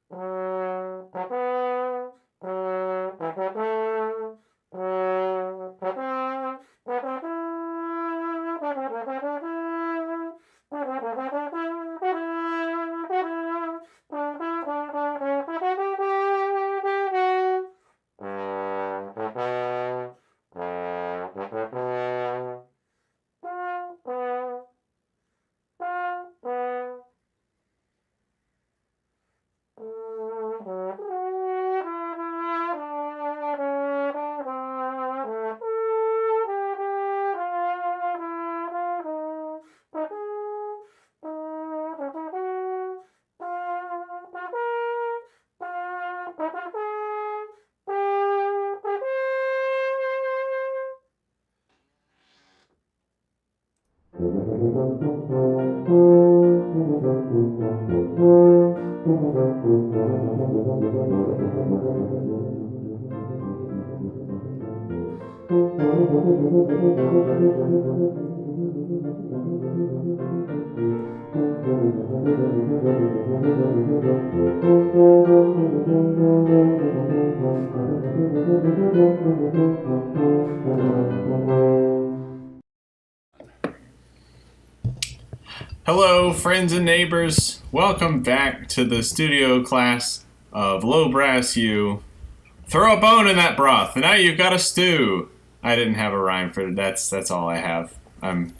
Hello, friends and neighbors. Welcome back to the studio class of Low Brass U. Throw a bone in that broth, and now you've got a stew. I didn't have a rhyme for it. That's all I have. I'm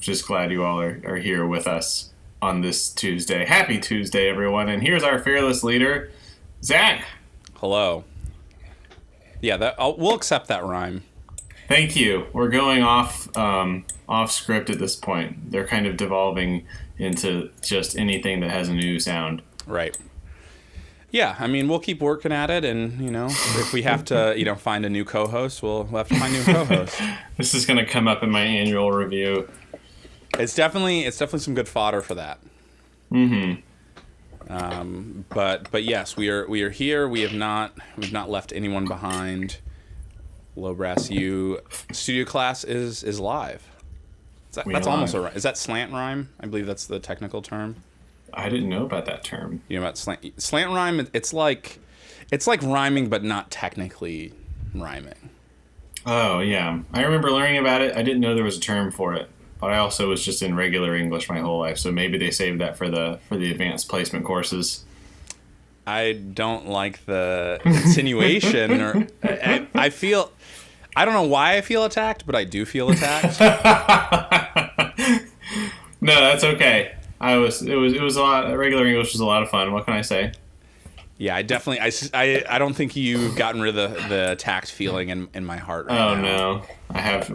just glad you all are here with us on this Tuesday. Happy Tuesday, everyone. And here's our fearless leader, Zach. Hello. Yeah, we'll accept that rhyme. Thank you. We're going off script at this point. They're kind of devolving into just anything that has a new sound. Right. Yeah, I mean, we'll keep working at it, and, if we have to, find a new co-host, we'll have to find new co-hosts. This is going to come up in my annual review. It's definitely some good fodder for that. Mm-hmm. But yes, we are here. We've not left anyone behind. Low Brass U studio class is live. That's almost a rhyme. Is that slant rhyme? I believe that's the technical term. I didn't know about that term. You know about slant rhyme? It's like rhyming, but not technically rhyming. Oh yeah, I remember learning about it. I didn't know there was a term for it, but I also was just in regular English my whole life, so maybe they saved that for the advanced placement courses. I don't like the insinuation, or I feel. I don't know why I feel attacked, but I do feel attacked. No, that's okay. It was a lot. Regular English was a lot of fun. What can I say? Yeah, I definitely. I don't think you've gotten rid of the attacked feeling in my heart right now. Oh no,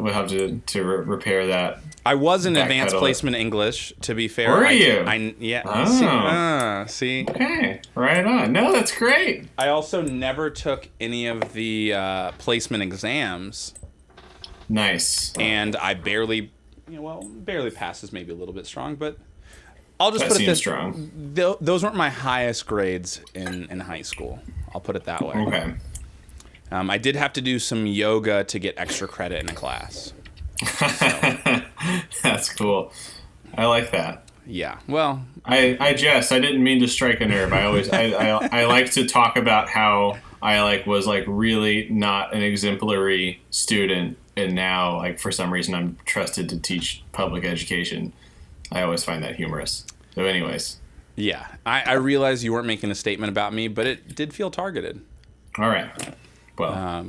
we'll have to repair that. I was in advanced placement English, to be fair. Were you? Yeah. Oh. See. Okay, right on. No, that's great. I also never took any of the placement exams. Nice. And I barely passed is maybe a little bit strong, but I'll just put it this strong. Those weren't my highest grades in high school. I'll put it that way. Okay. I did have to do some yoga to get extra credit in a class. So. That's cool. I like that. Yeah. Well, I jest. I didn't mean to strike a nerve. I like to talk about how I was really not an exemplary student, and now for some reason I'm trusted to teach public education. I always find that humorous. So anyways. Yeah. I realized you weren't making a statement about me, but it did feel targeted. All right. Well.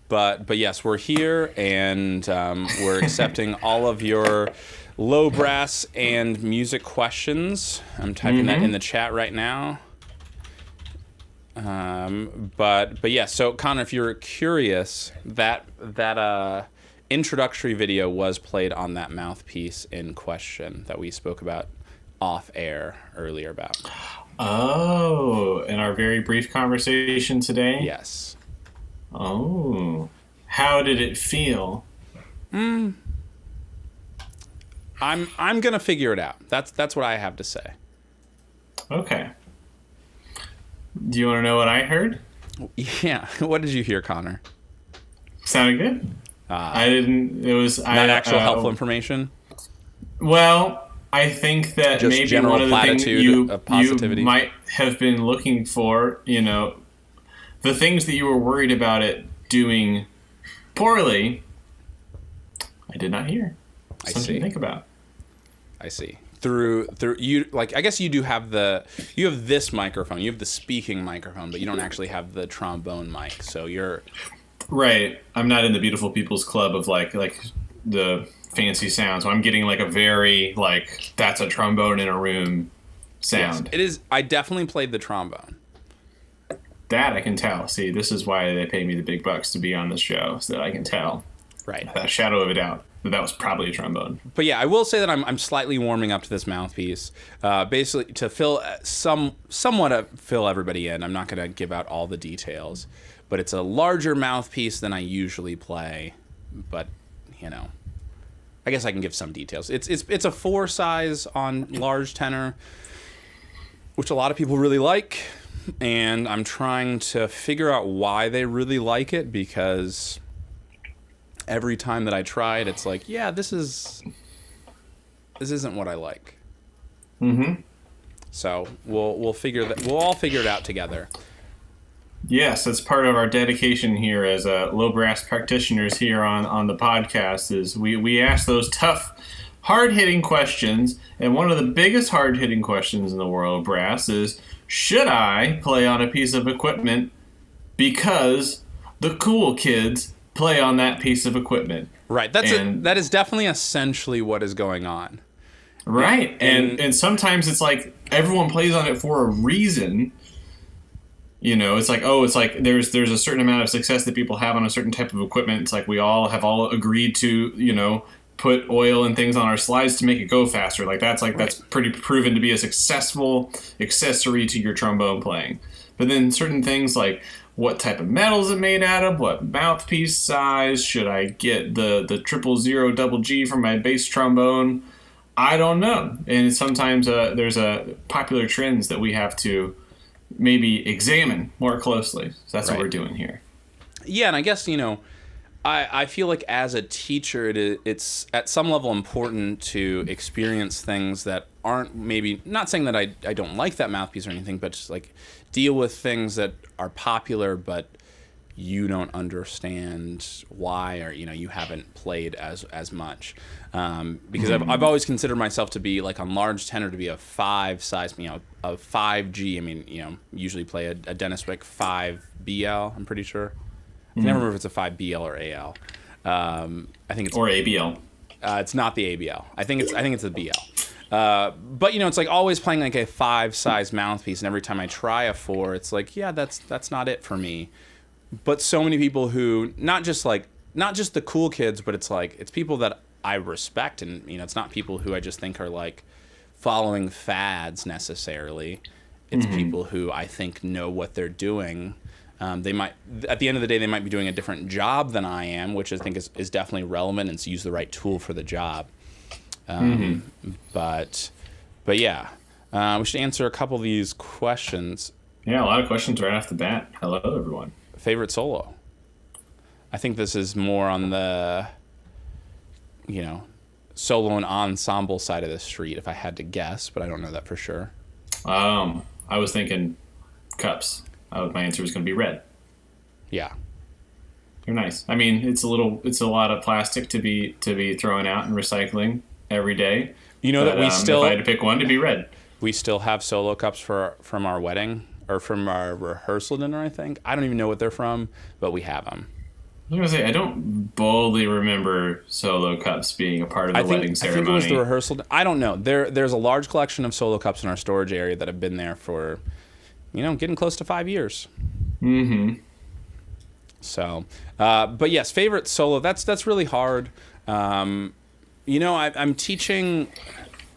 But yes, we're here, and we're accepting all of your low brass and music questions. I'm typing that in the chat right now. But yeah, so Connor, if you're curious, that introductory video was played on that mouthpiece in question that we spoke about off air earlier about. Oh, in our very brief conversation today? Yes. Oh. How did it feel? I'm gonna figure it out. That's what I have to say. Okay. Do you want to know what I heard? Yeah. What did you hear, Connor? Sounded good. I didn't. It was not actual helpful information. Well, I think that Just maybe general one of the things platitude of positivity. you might have been looking for, the things that you were worried about it doing poorly, I did not hear. Something to think about. I see. Through you, like, I guess you have this microphone, you have the speaking microphone, but you don't actually have the trombone mic. So you're right. I'm not in the beautiful people's club of like the fancy sound. So I'm getting like a very like that's a trombone in a room sound. Yes, it is. I definitely played the trombone. That I can tell. See, this is why they pay me the big bucks to be on this show, so that I can tell, right, without a shadow of a doubt, that was probably a trombone. But yeah, I will say that I'm slightly warming up to this mouthpiece, basically to somewhat fill everybody in. I'm not going to give out all the details, but it's a larger mouthpiece than I usually play. But I guess I can give some details. It's a 4 size on large tenor, which a lot of people really like. And I'm trying to figure out why they really like it, because every time that I try it, it's like, yeah, this isn't what I like. Mm-hmm. So we'll all figure it out together. Yes, that's part of our dedication here as low brass practitioners here on the podcast. Is we ask those tough, hard-hitting questions, and one of the biggest hard-hitting questions in the world of brass is, should I play on a piece of equipment because the cool kids play on that piece of equipment? Right. That is definitely essentially what is going on. Right. And sometimes it's like everyone plays on it for a reason. It's like, there's a certain amount of success that people have on a certain type of equipment. It's like we all have agreed to, put oil and things on our slides to make it go faster. Like that's pretty proven to be a successful accessory to your trombone playing. But then certain things like what type of metal is it made out of, what mouthpiece size, should I get the 000 double G for my bass trombone? I don't know. And sometimes there's popular trends that we have to maybe examine more closely. So that's what we're doing here. Yeah, and I guess, I feel like as a teacher, it's at some level important to experience things that aren't, maybe, not saying that I don't like that mouthpiece or anything, but just like deal with things that are popular, but you don't understand why, or, you haven't played as much. Because I've always considered myself to be, like, on large tenor, to be a 5 size, a 5G. I mean, usually play a Dennis Wick 5BL, I'm pretty sure. I never remember if it's a 5BL or AL. I think it's or ABL. It's not the ABL. I think it's the BL. But it's like always playing like a 5 size mouthpiece, and every time I try a 4, it's like, yeah, that's not it for me. But so many people who not just the cool kids, but it's people that I respect, and it's not people who I just think are like following fads necessarily. It's people who I think know what they're doing. They might, at the end of the day, they might be doing a different job than I am, which I think is definitely relevant, and to use the right tool for the job. But yeah, we should answer a couple of these questions. Yeah, a lot of questions right off the bat. Hello, everyone. Favorite solo? I think this is more on the, solo and ensemble side of the street, if I had to guess, but I don't know that for sure. I was thinking cups. My answer was going to be red. Yeah. They're nice. I mean, it's a lot of plastic to be throwing out and recycling every day. That we still, if I had to pick one, to be red. We still have solo cups from our wedding, or from our rehearsal dinner, I think. I don't even know what they're from, but we have them. I was going to say, I don't boldly remember solo cups being a part of the wedding ceremony. I think it was the rehearsal. I don't know. There's a large collection of solo cups in our storage area that have been there for, getting close to 5 years. Mm-hmm. So, but yes, favorite solo. That's really hard. I'm teaching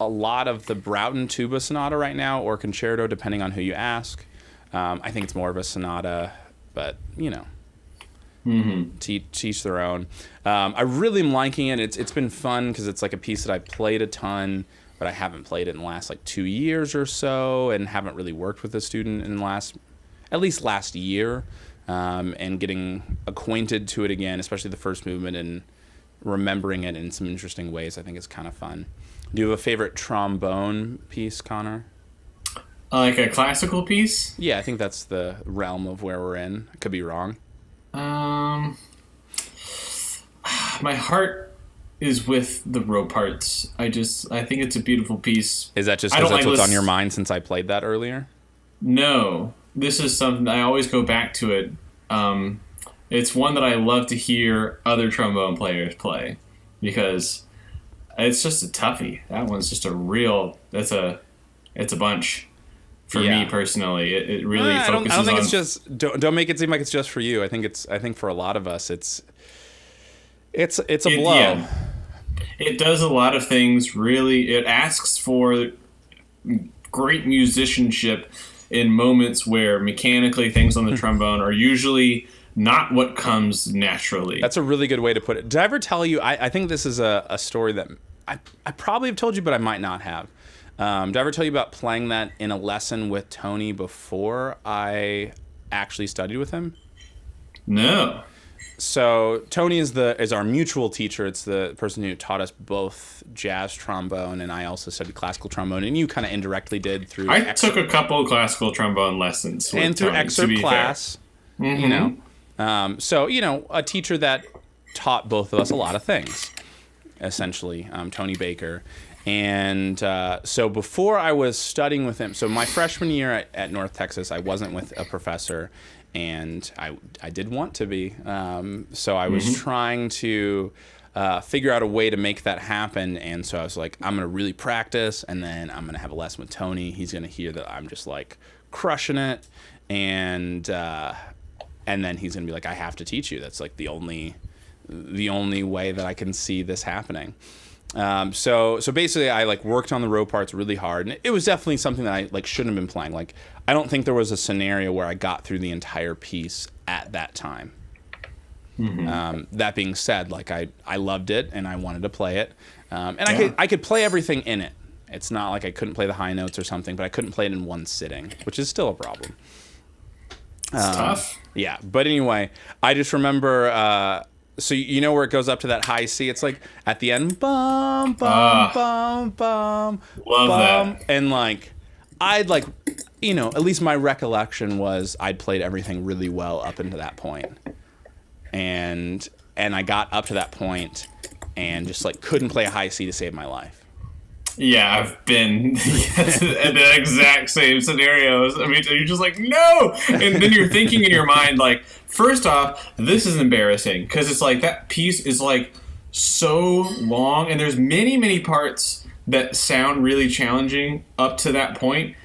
a lot of the Broughton Tuba Sonata right now, or concerto, depending on who you ask. I think it's more of a sonata, but teach their own. I really am liking it. It's been fun because it's like a piece that I played a ton, but I haven't played it in the last 2 years or so, and haven't really worked with a student in at least last year, and getting acquainted to it again, especially the first movement, and remembering it in some interesting ways, I think is kind of fun. Do you have a favorite trombone piece, Connor? Like a classical piece? Yeah, I think that's the realm of where we're in. I could be wrong. My heart is with the rope parts. I think it's a beautiful piece. Is that just because that's what's on your mind since I played that earlier? No, this is something I always go back to it. It's one that I love to hear other trombone players play because it's just a toughie. That one's just it's a bunch. For me personally, it really focuses on... I don't think it's just... Don't make it seem like it's just for you. I think for a lot of us, it's a blow. Yeah. It does a lot of things, really. It asks for great musicianship in moments where mechanically things on the trombone are usually not what comes naturally. That's a really good way to put it. Did I ever tell you... I think this is a story that I probably have told you, but I might not have. Did I ever tell you about playing that in a lesson with Tony before I actually studied with him? No. So Tony is our mutual teacher. It's the person who taught us both jazz trombone, and I also studied classical trombone. And you kind of indirectly did through. I took a couple of classical trombone lessons with and through Tony, excerpt class. Mm-hmm. So a teacher that taught both of us a lot of things, essentially. Tony Baker. And so before I was studying with him, so my freshman year at North Texas, I wasn't with a professor, and I did want to be. So I was trying to figure out a way to make that happen. And so I was like, I'm going to really practice, and then I'm going to have a lesson with Tony. He's going to hear that I'm just like crushing it. And then he's going to be like, I have to teach you. That's like the only way that I can see this happening. So basically I like worked on the row parts really hard, and it was definitely something that I like shouldn't have been playing. Like, I don't think there was a scenario where I got through the entire piece at that time. That being said, like I loved it and I wanted to play it. I could play everything in it. It's not like I couldn't play the high notes or something, but I couldn't play it in one sitting, which is still a problem. It's tough. Yeah. But anyway, I just remember, so you know where it goes up to that high C? It's like at the end, bum, bum, bum, bum, love bum. that. And like, I'd like, at least my recollection was I'd played everything really well up into that point. And I got up to that point and just like couldn't play a high C to save my life. Yeah, I've been in the exact same scenarios. I mean, you're just like, no! And then you're thinking in your mind, like, first off, this is embarrassing. Because it's like, that piece is like so long. And there's many, many parts that sound really challenging up to that point.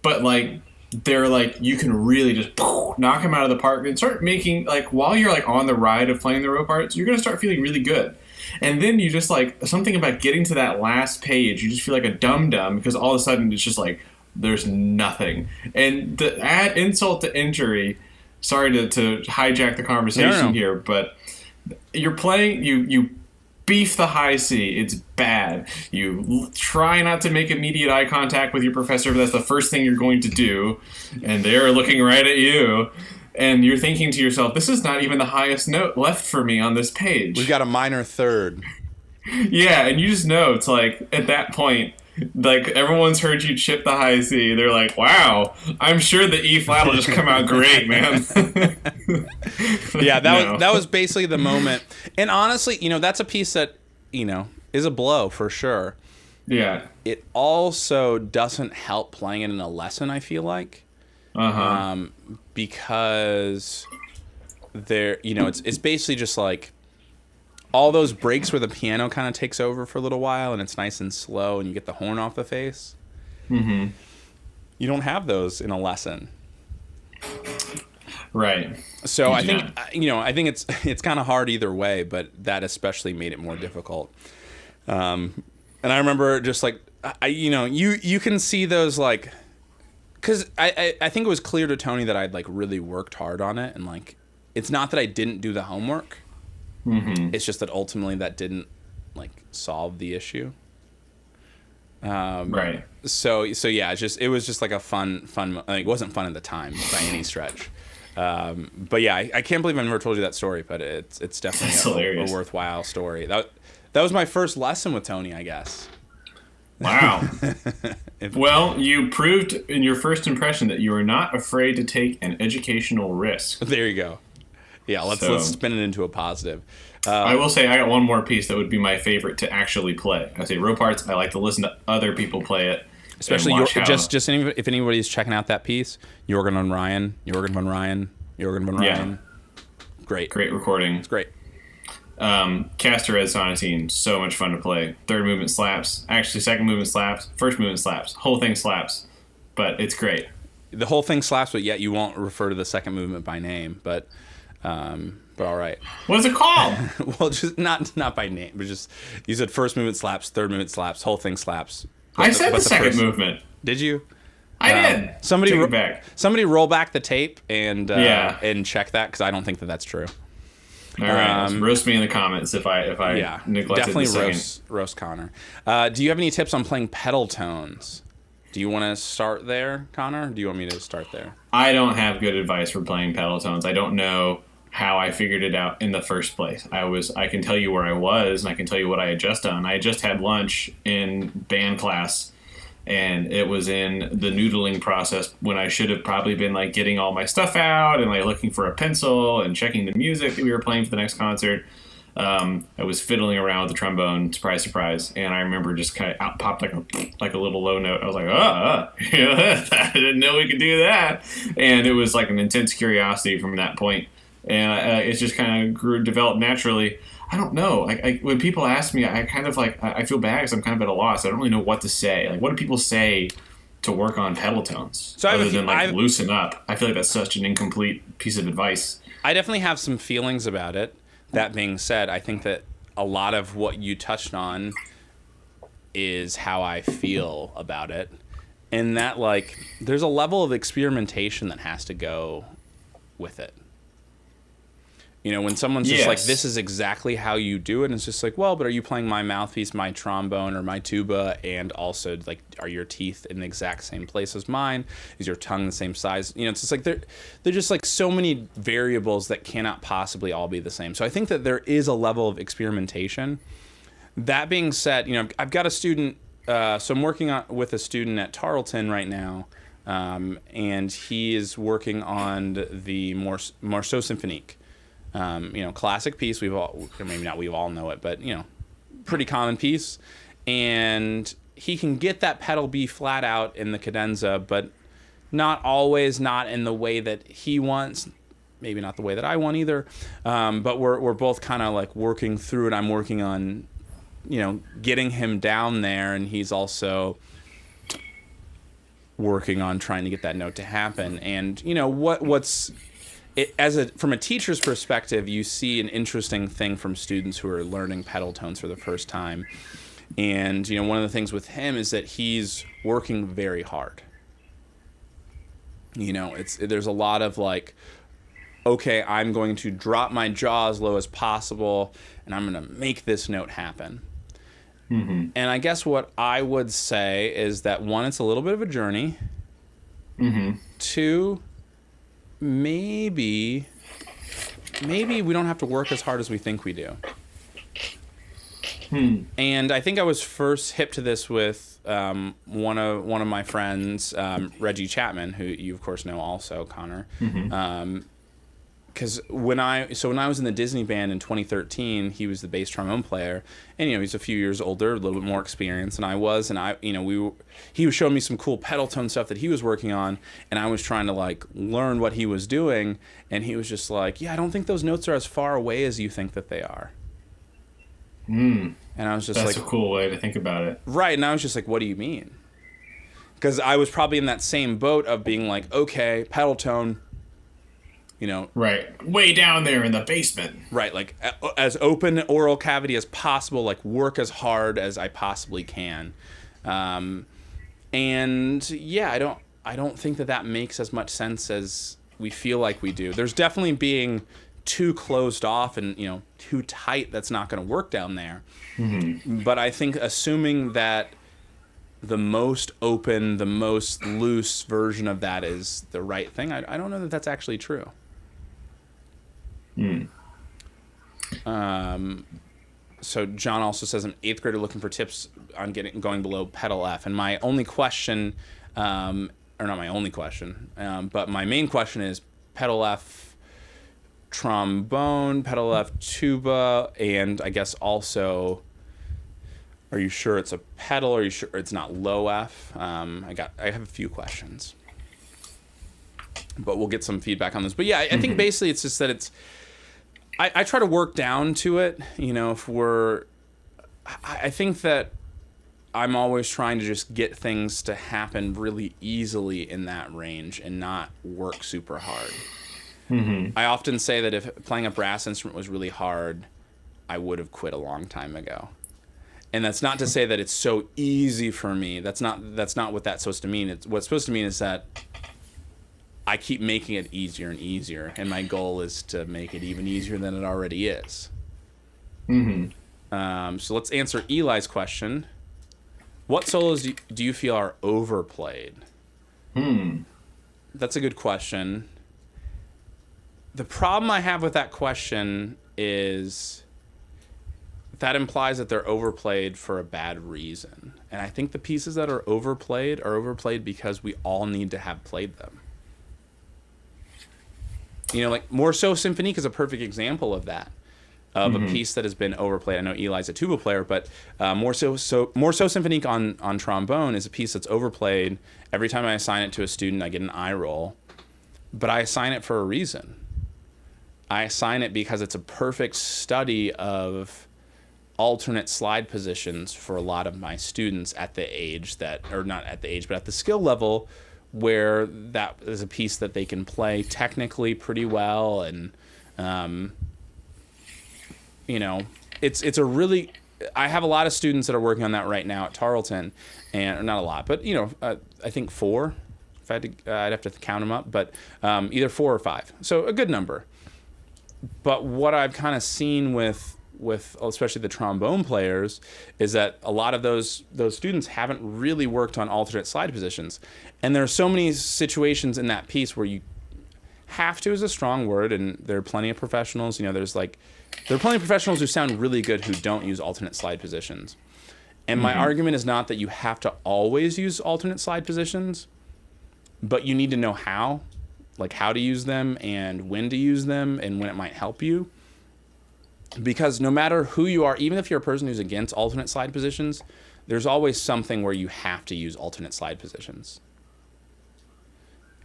But like, they're like, you can really just knock them out of the park. And start making, like, while you're like on the ride of playing the row parts, you're going to start feeling really good. And then you just like, something about getting to that last page, you just feel like a dum-dum because all of a sudden it's just like, there's nothing. And to add insult to injury, sorry to hijack the conversation here, but you're playing, you beef the high C, it's bad. You try not to make immediate eye contact with your professor, but that's the first thing you're going to do, and they're looking right at you. And you're thinking to yourself, this is not even the highest note left for me on this page. We've got a minor third. Yeah, and you just know, it's like, at that point, like, everyone's heard you chip the high C. They're like, wow, I'm sure the E flat will just come out great, man. Yeah, that was basically the moment. And honestly, that's a piece that, is a blow for sure. Yeah. It also doesn't help playing it in a lesson, I feel like. Because there, it's basically just like all those breaks where the piano kind of takes over for a little while and it's nice and slow and you get the horn off the face. You don't have those in a lesson. Right. So I think, I think it's kind of hard either way, but that especially made it more difficult. And I remember just like, you can see those like, because I think it was clear to Tony that I'd like really worked hard on it, and like it's not that I didn't do the homework. It's just that ultimately that didn't like solve the issue. Right. So yeah, it was just like a fun. Like, it wasn't fun at the time by any stretch. But yeah, I can't believe I've never told you that story, but it's definitely a worthwhile story. That was my first lesson with Tony, I guess. Wow. Well, you proved in your first impression that you are not afraid to take an educational risk. There you go. Yeah, let's spin it into a positive. I will say I got one more piece that would be my favorite to actually play. I say rope arts. I like to listen to other people play it. Especially if anybody's checking out that piece, Jorgen von Ryan. Yeah. Great recording. It's great. Castor Ed Sonatine, so much fun to play. Third movement slaps. Actually, second movement slaps. First movement slaps. Whole thing slaps. But it's great. The whole thing slaps, but yet you won't refer to the second movement by name. But all right. What's it called? Well, just not by name, but just you said first movement slaps, third movement slaps, whole thing slaps. I said the second movement. Did you? I did. Somebody roll back the tape and check that, because I don't think that's true. All right, roast me in the comments if I neglected definitely the second. roast Connor. Do you have any tips on playing pedal tones? Do you want to start there, Connor? Or do you want me to start there? I don't have good advice for playing pedal tones. I don't know how I figured it out in the first place. I can tell you where I was, and I can tell you what I had just done. I had just had lunch in band class, and it was in the noodling process when I should have probably been like getting all my stuff out and like looking for a pencil and checking the music that we were playing for the next concert. I was fiddling around with the trombone, surprise, surprise, and I remember just kind of out popped like a little low note. I was like, I didn't know we could do that, and it was like an intense curiosity from that point, and it just kind of developed naturally. I don't know. When people ask me, I kind of I feel bad because I'm kind of at a loss. I don't really know what to say. Like, what do people say to work on pedal tones other than loosen up? I feel like that's such an incomplete piece of advice. I definitely have some feelings about it. That being said, I think that a lot of what you touched on is how I feel about it. And that, there's a level of experimentation that has to go with it. You know, when someone's just like, this is exactly how you do it, and it's just like, well, but are you playing my mouthpiece, my trombone, or my tuba, and also, are your teeth in the exact same place as mine? Is your tongue the same size? You know, it's just like, they're just so many variables that cannot possibly all be the same. So I think that there is a level of experimentation. That being said, you know, I've got a student, so I'm working with a student at Tarleton right now, and he is working on the Morceau Symphonique. Classic piece. We've all know it, but pretty common piece. And he can get that pedal B flat out in the cadenza, but not always, not in the way that he wants. Maybe not the way that I want either. But we're both kind of working through it. I'm working on, getting him down there, and he's also working on trying to get that note to happen. And from a teacher's perspective, you see an interesting thing from students who are learning pedal tones for the first time. And, one of the things with him is that he's working very hard. There's a lot of okay, I'm going to drop my jaw as low as possible, and I'm going to make this note happen. Mm-hmm. And I guess what I would say is that, one, it's a little bit of a journey. Mm-hmm. Two, maybe we don't have to work as hard as we think we do. And I think I was first hip to this with one of my friends, Reggie Chapman, who you of course know also, Connor. Mm-hmm. Because when I was in the Disney band in 2013, he was the bass trombone player, and he's a few years older, a little bit more experienced than I was, and he was showing me some cool pedal tone stuff that he was working on, and I was trying to learn what he was doing, and he was just like, yeah, I don't think those notes are as far away as you think that they are. And I was just that's a cool way to think about it, right? And I was just like, what do you mean? Because I was probably in that same boat of being like, okay, pedal tone. Right, way down there in the basement. Right, as open oral cavity as possible, work as hard as I possibly can, and yeah, I don't think that makes as much sense as we feel like we do. There's definitely being too closed off and too tight. That's not going to work down there. Mm-hmm. But I think assuming that the most open, the most loose version of that is the right thing, I don't know that that's actually true. So John also says I'm 8th grader looking for tips on going below pedal F. And my only question, or not my only question, but my main question is pedal F trombone, pedal F tuba, and I guess also, are you sure it's a pedal? Are you sure it's not low F? I have a few questions, but we'll get some feedback on this. But yeah, I think basically it's just that I try to work down to it. I think that I'm always trying to just get things to happen really easily in that range and not work super hard. I often say that if playing a brass instrument was really hard, I would have quit a long time ago. And that's not to say that it's so easy for me. That's not what that's supposed to mean. What's supposed to mean is that I keep making it easier and easier, and my goal is to make it even easier than it already is. So let's answer Eli's question. What solos do you feel are overplayed? That's a good question. The problem I have with that question is that implies that they're overplayed for a bad reason. And I think the pieces that are overplayed because we all need to have played them. Like Morceau Symphonique is a perfect example of that, of a piece that has been overplayed. I know Eli's a tuba player, but Morceau Symphonique on trombone is a piece that's overplayed. Every time I assign it to a student, I get an eye roll. But I assign it for a reason. I assign it because it's a perfect study of alternate slide positions for a lot of my students at the age or not at the age, but at the skill level where that is a piece that they can play technically pretty well. And, it's a really, I have a lot of students that are working on that right now at Tarleton, and not a lot, but, I think 4, if I had to, I'd have to count them up, but either 4 or 5. So a good number. But what I've kind of seen with especially the trombone players is that a lot of those students haven't really worked on alternate slide positions. And there are so many situations in that piece where you have to is a strong word, and there are plenty of professionals, there are plenty of professionals who sound really good who don't use alternate slide positions. And my argument is not that you have to always use alternate slide positions, but you need to know how to use them and when to use them and when it might help you. Because no matter who you are, even if you're a person who's against alternate slide positions, there's always something where you have to use alternate slide positions.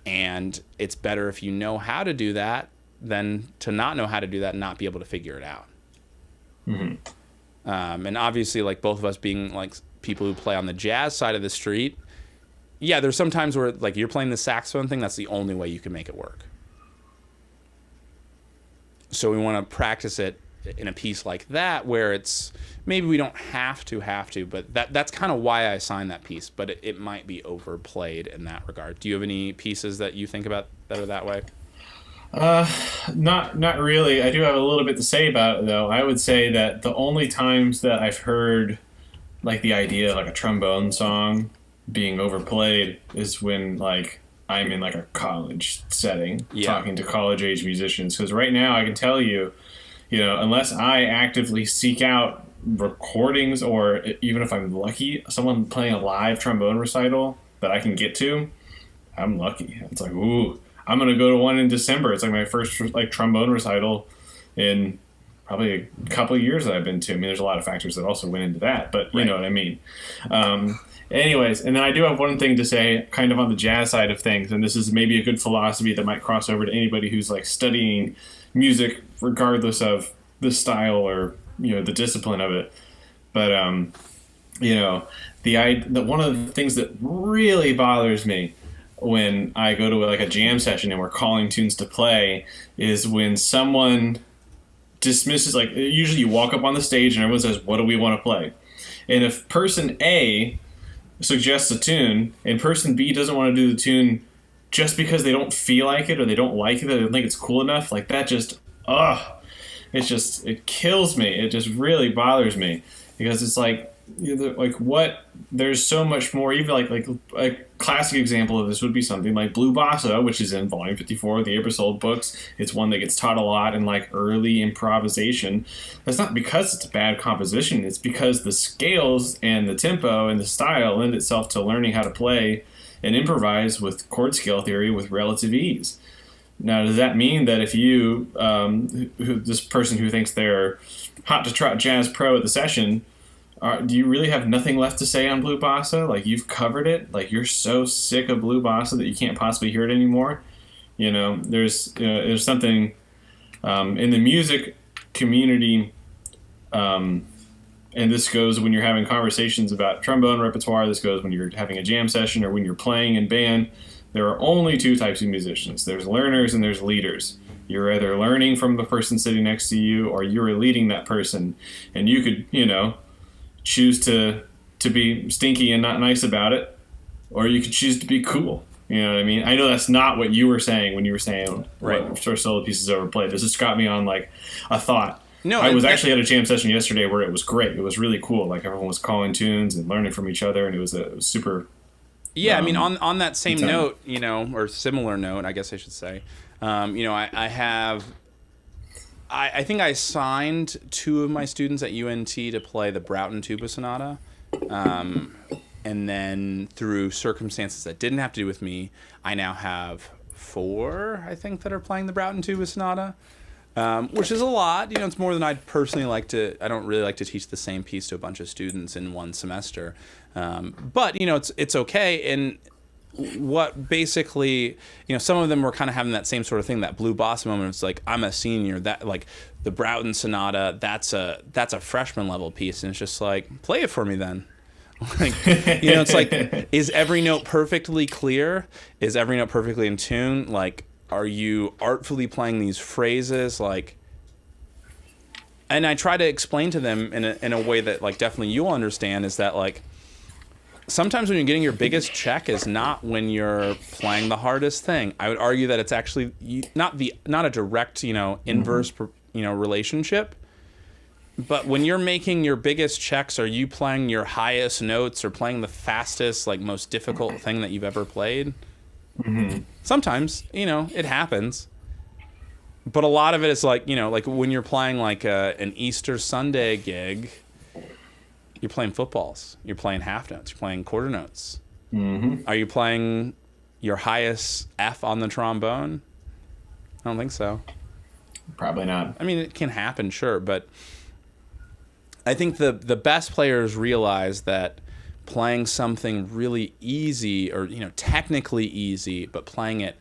And it's better if you know how to do that than to not know how to do that and not be able to figure it out. And obviously, like both of us being like people who play on the jazz side of the street, yeah, there's some times where like you're playing the saxophone thing, that's the only way you can make it work. So we want to practice it in a piece like that where it's maybe we don't have to, but that's kind of why I assigned that piece, but it might be overplayed in that regard. Do you have any pieces that you think about that are that way? Not really. I do have a little bit to say about it, though. I would say that the only times that I've heard like the idea of like a trombone song being overplayed is when like I'm in like a college setting talking to college age musicians. Because right now I can tell you, unless I actively seek out recordings or even if I'm lucky, someone playing a live trombone recital that I can get to, I'm lucky. It's like, ooh, I'm going to go to one in December. It's like my first like trombone recital in probably a couple of years that I've been to. I mean, there's a lot of factors that also went into that, but you know what I mean. Anyways, and then I do have one thing to say kind of on the jazz side of things, and this is maybe a good philosophy that might cross over to anybody who's like studying music regardless of the style or the discipline of it. But the one of the things that really bothers me when I go to like a jam session and we're calling tunes to play is when someone dismisses, like usually you walk up on the stage and everyone says, what do we want to play? And if person A suggests a tune and person B doesn't want to do the tune just because they don't feel like it or they don't like it or they don't think it's cool enough, like that just, it kills me. It just really bothers me because it's like, like what there's so much more. Even like a classic example of this would be something like Blue Bossa, which is in volume 54 of the Ebersold books. It's one that gets taught a lot in like early improvisation. That's not because it's a bad composition, it's because the scales and the tempo and the style lend itself to learning how to play and improvise with chord scale theory with relative ease. Now, does that mean that if you this person who thinks they're hot to trot jazz pro at the session, do you really have nothing left to say on Blue Bossa? Like, you've covered it. Like, you're so sick of Blue Bossa that you can't possibly hear it anymore. There's something in the music community, and this goes when you're having conversations about trombone repertoire. This goes when you're having a jam session or when you're playing in band. There are only two types of musicians. There's learners and there's leaders. You're either learning from the person sitting next to you or you're leading that person. And you could, choose to be stinky and not nice about it, or you could choose to be cool. You know what I mean? I know that's not what you were saying when you were saying right. Short solo pieces overplayed. This just got me on like a thought. No, I was actually at a jam session yesterday where it was great. It was really cool. Like everyone was calling tunes and learning from each other, and it was super. Yeah, I mean, on that same note, or similar note, I guess I should say, I think I signed two of my students at UNT to play the Broughton Tuba Sonata. And then through circumstances that didn't have to do with me, I now have 4, I think, that are playing the Broughton Tuba Sonata, which is a lot. It's more than I'd personally like to. I don't really like to teach the same piece to a bunch of students in one semester. But, it's okay. And what basically, some of them were kind of having that same sort of thing, that Blue Bossa moment. It's like, I'm a senior, that like the Broughton Sonata, that's a freshman level piece. And it's just like, play it for me then. Like, it's like, is every note perfectly clear? Is every note perfectly in tune? Like, are you artfully playing these phrases? Like, and I try to explain to them in a way that like definitely you'll understand, is that like, sometimes when you're getting your biggest check is not when you're playing the hardest thing. I would argue that it's actually not a direct, inverse, relationship. But when you're making your biggest checks, are you playing your highest notes or playing the fastest, like most difficult thing that you've ever played? Mm-hmm. Sometimes, it happens. But a lot of it is like, like when you're playing like an Easter Sunday gig, you're playing footballs. You're playing half notes. You're playing quarter notes. Mm-hmm. Are you playing your highest F on the trombone? I don't think so. Probably not. I mean, it can happen, sure, but I think the best players realize that playing something really easy or, technically easy, but playing it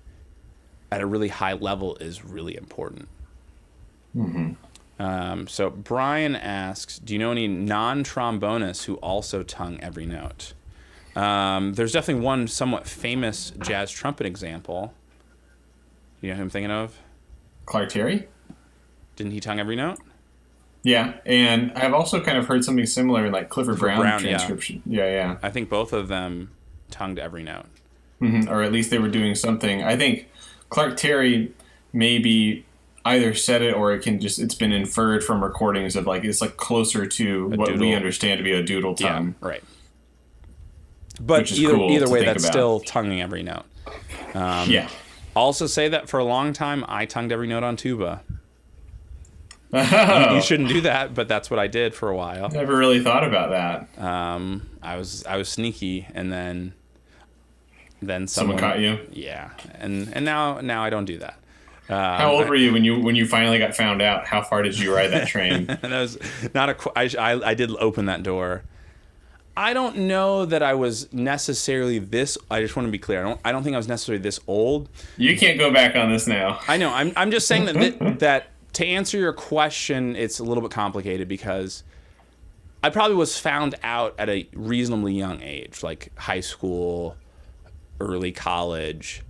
at a really high level is really important. Mm-hmm. So Brian asks, do you know any non-trombonists who also tongue every note? There's definitely one somewhat famous jazz trumpet example. You know who I'm thinking of? Clark Terry? Didn't he tongue every note? Yeah, and I've also kind of heard something similar in like Clifford Brown transcription. Yeah. I think both of them tongued every note. Mm-hmm. Or at least they were doing something. I think Clark Terry maybe either said it or it's been inferred from recordings of like it's like closer to what we understand to be a doodle tongue. Yeah, right. But either way, that's still tonguing every note. Yeah. Also say that for a long time I tongued every note on tuba. Oh. You shouldn't do that, but that's what I did for a while. Never really thought about that. I was sneaky, and then someone caught you. Yeah, and now I don't do that. How old were you when you finally got found out? How far did you ride that train? That was not I did open that door. I don't know that I was necessarily this. I just want to be clear. I don't think I was necessarily this old. You can't go back on this now. I know. I'm just saying that to answer your question, it's a little bit complicated because I probably was found out at a reasonably young age, like high school, early college,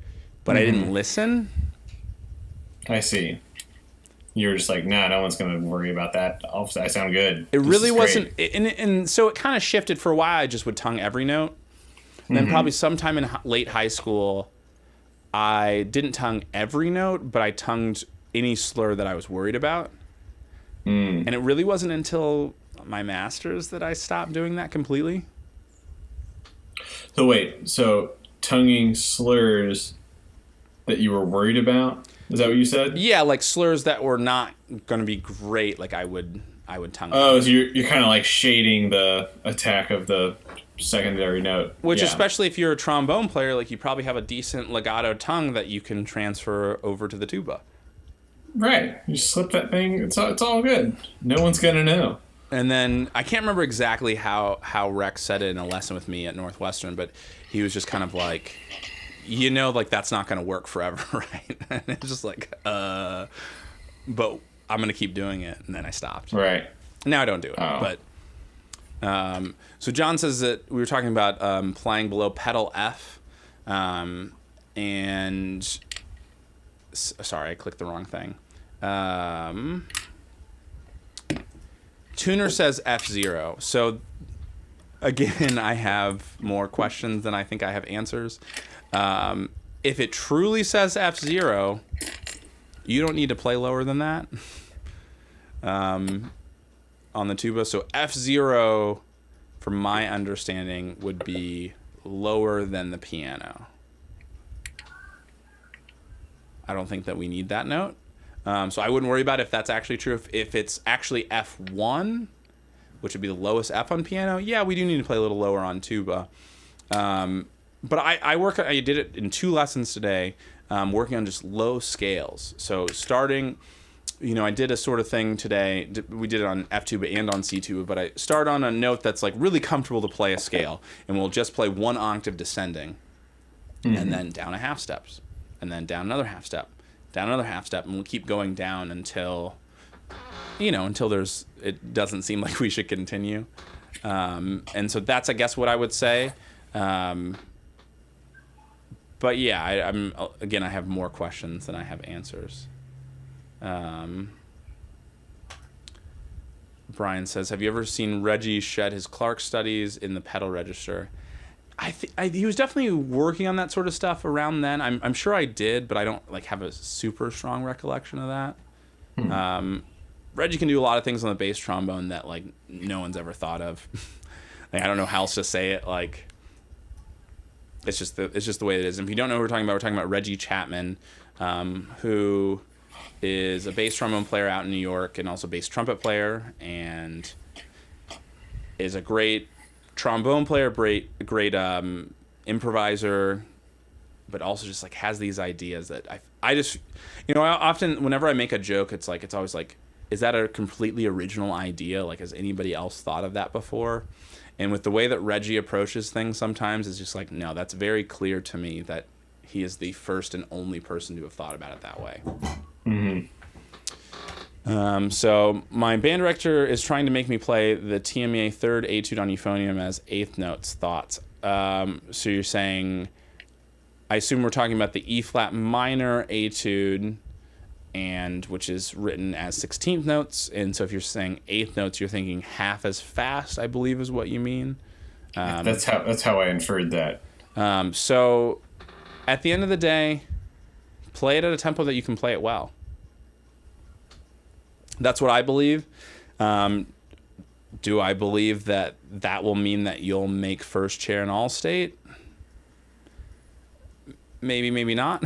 but I didn't listen. I see. You were just like, nah, no one's going to worry about that. I sound good. It really wasn't. And so it kind of shifted for a while. I just would tongue every note. And then probably sometime in late high school, I didn't tongue every note, but I tongued any slur that I was worried about. And it really wasn't until my master's that I stopped doing that completely. So wait, so tonguing slurs that you were worried about? Is that what you said? Yeah, like slurs that were not going to be great. Like I would tongue. Oh, so you're kind of like shading the attack of the secondary note. Which, yeah. Especially if you're a trombone player, like you probably have a decent legato tongue that you can transfer over to the tuba. Right. You slip that thing. It's all good. No one's gonna know. And then I can't remember exactly how Rex said it in a lesson with me at Northwestern, but he was just kind of like, like that's not going to work forever, right? And it was just like, but I'm going to keep doing it. And then I stopped. Right. Now I don't do it. Oh. But so John says that we were talking about playing below pedal F, and sorry, I clicked the wrong thing. Tuner says F0. So again, I have more questions than I think I have answers. If it truly says F0, you don't need to play lower than that on the tuba. So F0, from my understanding, would be lower than the piano. I don't think that we need that note. So I wouldn't worry about if that's actually true. If it's actually F1, which would be the lowest F on piano, yeah, we do need to play a little lower on tuba. But I did it in 2 lessons today, working on just low scales. So starting, I did a sort of thing today. We did it on F tuba and on C tuba, but I start on a note that's like really comfortable to play a scale, and we'll just play 1 octave descending, and then down a half steps, and then down another half step, down another half step, and we'll keep going down until it doesn't seem like we should continue. And so that's, I guess, what I would say. But yeah, I have more questions than I have answers. Brian says, have you ever seen Reggie shed his Clark studies in the pedal register? He was definitely working on that sort of stuff around then. I'm sure I did, but I don't have a super strong recollection of that. Reggie can do a lot of things on the bass trombone that no one's ever thought of. I don't know how else to say it. It's just the way it is. And if you don't know who we're talking about Reggie Chapman, who is a bass trombone player out in New York and also bass trumpet player, and is a great trombone player, great improviser, but also just has these ideas that I just I often, whenever I make a joke, it's always is that a completely original idea? Has anybody else thought of that before? And with the way that Reggie approaches things, sometimes it's just no, that's very clear to me that he is the first and only person to have thought about it that way. So my band director is trying to make me play the TMEA 3rd etude on euphonium as 8th notes. Thoughts? So you're saying, I assume we're talking about the E flat minor etude, and which is written as 16th notes. And so if you're saying 8th notes, you're thinking half as fast, I believe is what you mean. That's how I inferred that. So at the end of the day, play it at a tempo that you can play it well. That's what I believe. Do I believe that will mean that you'll make first chair in All-State? Maybe, maybe not.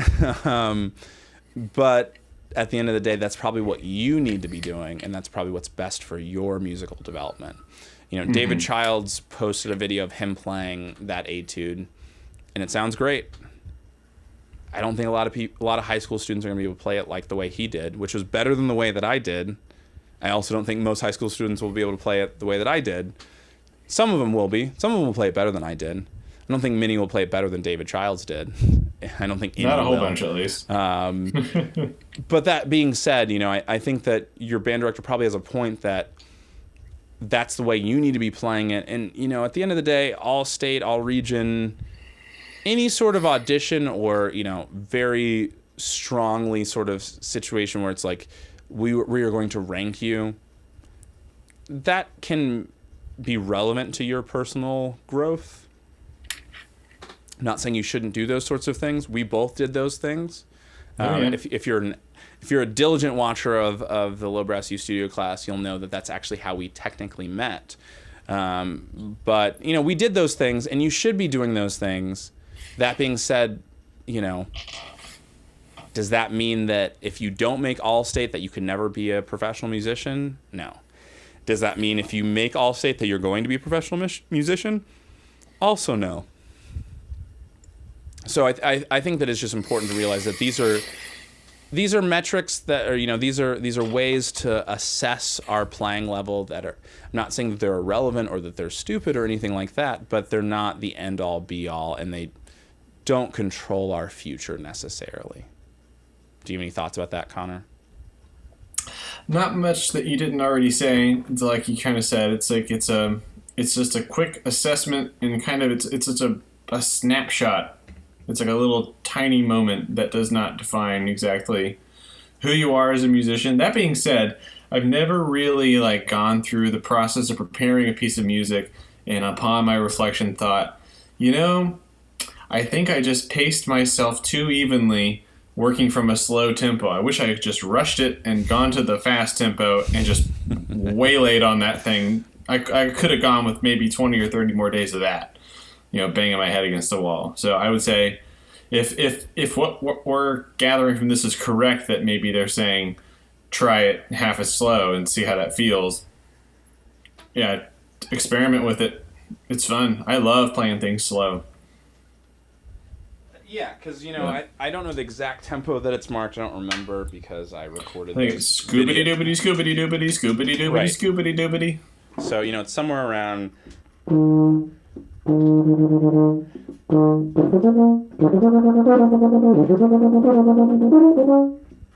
But at the end of the day, that's probably what you need to be doing, and that's probably what's best for your musical development. David Childs posted a video of him playing that etude, and it sounds great. I don't think a lot of high school students are going to be able to play it like the way he did, which was better than the way that I did. I also don't think most high school students will be able to play it the way that I did. Some of them will be. Some of them will play it better than I did. I don't think many will play it better than David Childs did. I don't think any Not a whole will. bunch, at least. But that being said, I think that your band director probably has a point that that's the way you need to be playing it. And, at the end of the day, all state, all region, any sort of audition or, very strongly sort of situation where it's we are going to rank you, that can be relevant to your personal growth. I'm not saying you shouldn't do those sorts of things. We both did those things. Oh, yeah. If you're a diligent watcher of the Low Brass U studio class, you'll know that that's actually how we technically met. But we did those things, and you should be doing those things. That being said, does that mean that if you don't make All-State that you can never be a professional musician? No. Does that mean if you make All-State that you're going to be a professional musician? Also no. So I think that it's just important to realize that these are metrics that are, these are ways to assess our playing level that are, I'm not saying that they're irrelevant or that they're stupid or anything like that, but they're not the end all be all, and they don't control our future necessarily. Do you have any thoughts about that, Connor? Not much that you didn't already say. It's like you kind of said. It's like it's just a quick assessment, and kind of it's just a snapshot. It's like a little tiny moment that does not define exactly who you are as a musician. That being said, I've never really gone through the process of preparing a piece of music, and upon my reflection thought, I think I just paced myself too evenly working from a slow tempo. I wish I had just rushed it and gone to the fast tempo and just waylaid on that thing. I could have gone with maybe 20 or 30 more days of that, banging my head against the wall. So I would say if what we're gathering from this is correct, that maybe they're saying try it half as slow and see how that feels. Yeah, experiment with it. It's fun. I love playing things slow. Yeah, because, I don't know the exact tempo that it's marked. I don't remember because I recorded I think it's scoobity-doobity, scoobity-doobity, scoobity-doobity, right. Scoobity-doobity. So, it's somewhere around...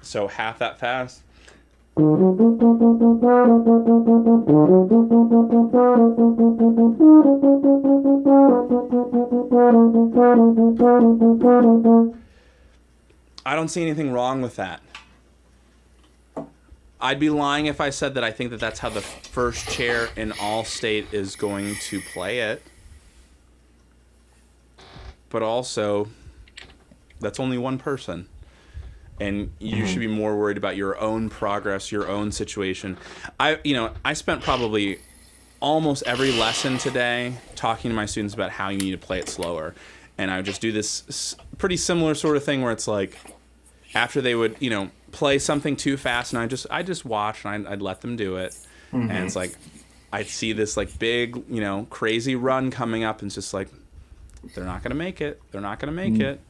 So half that fast. I don't see anything wrong with that. I'd be lying if I said that I think that that's how the first chair in All-State is going to play it. But also, that's only one person. And you should be more worried about your own progress, your own situation. I spent probably almost every lesson today talking to my students about how you need to play it slower. And I would just do this pretty similar sort of thing where it's like, after they would, play something too fast, and I just watch and I'd let them do it. Mm-hmm. And it's like, I'd see this big, crazy run coming up, and it's just like, they're not going to make it. They're not going to make it.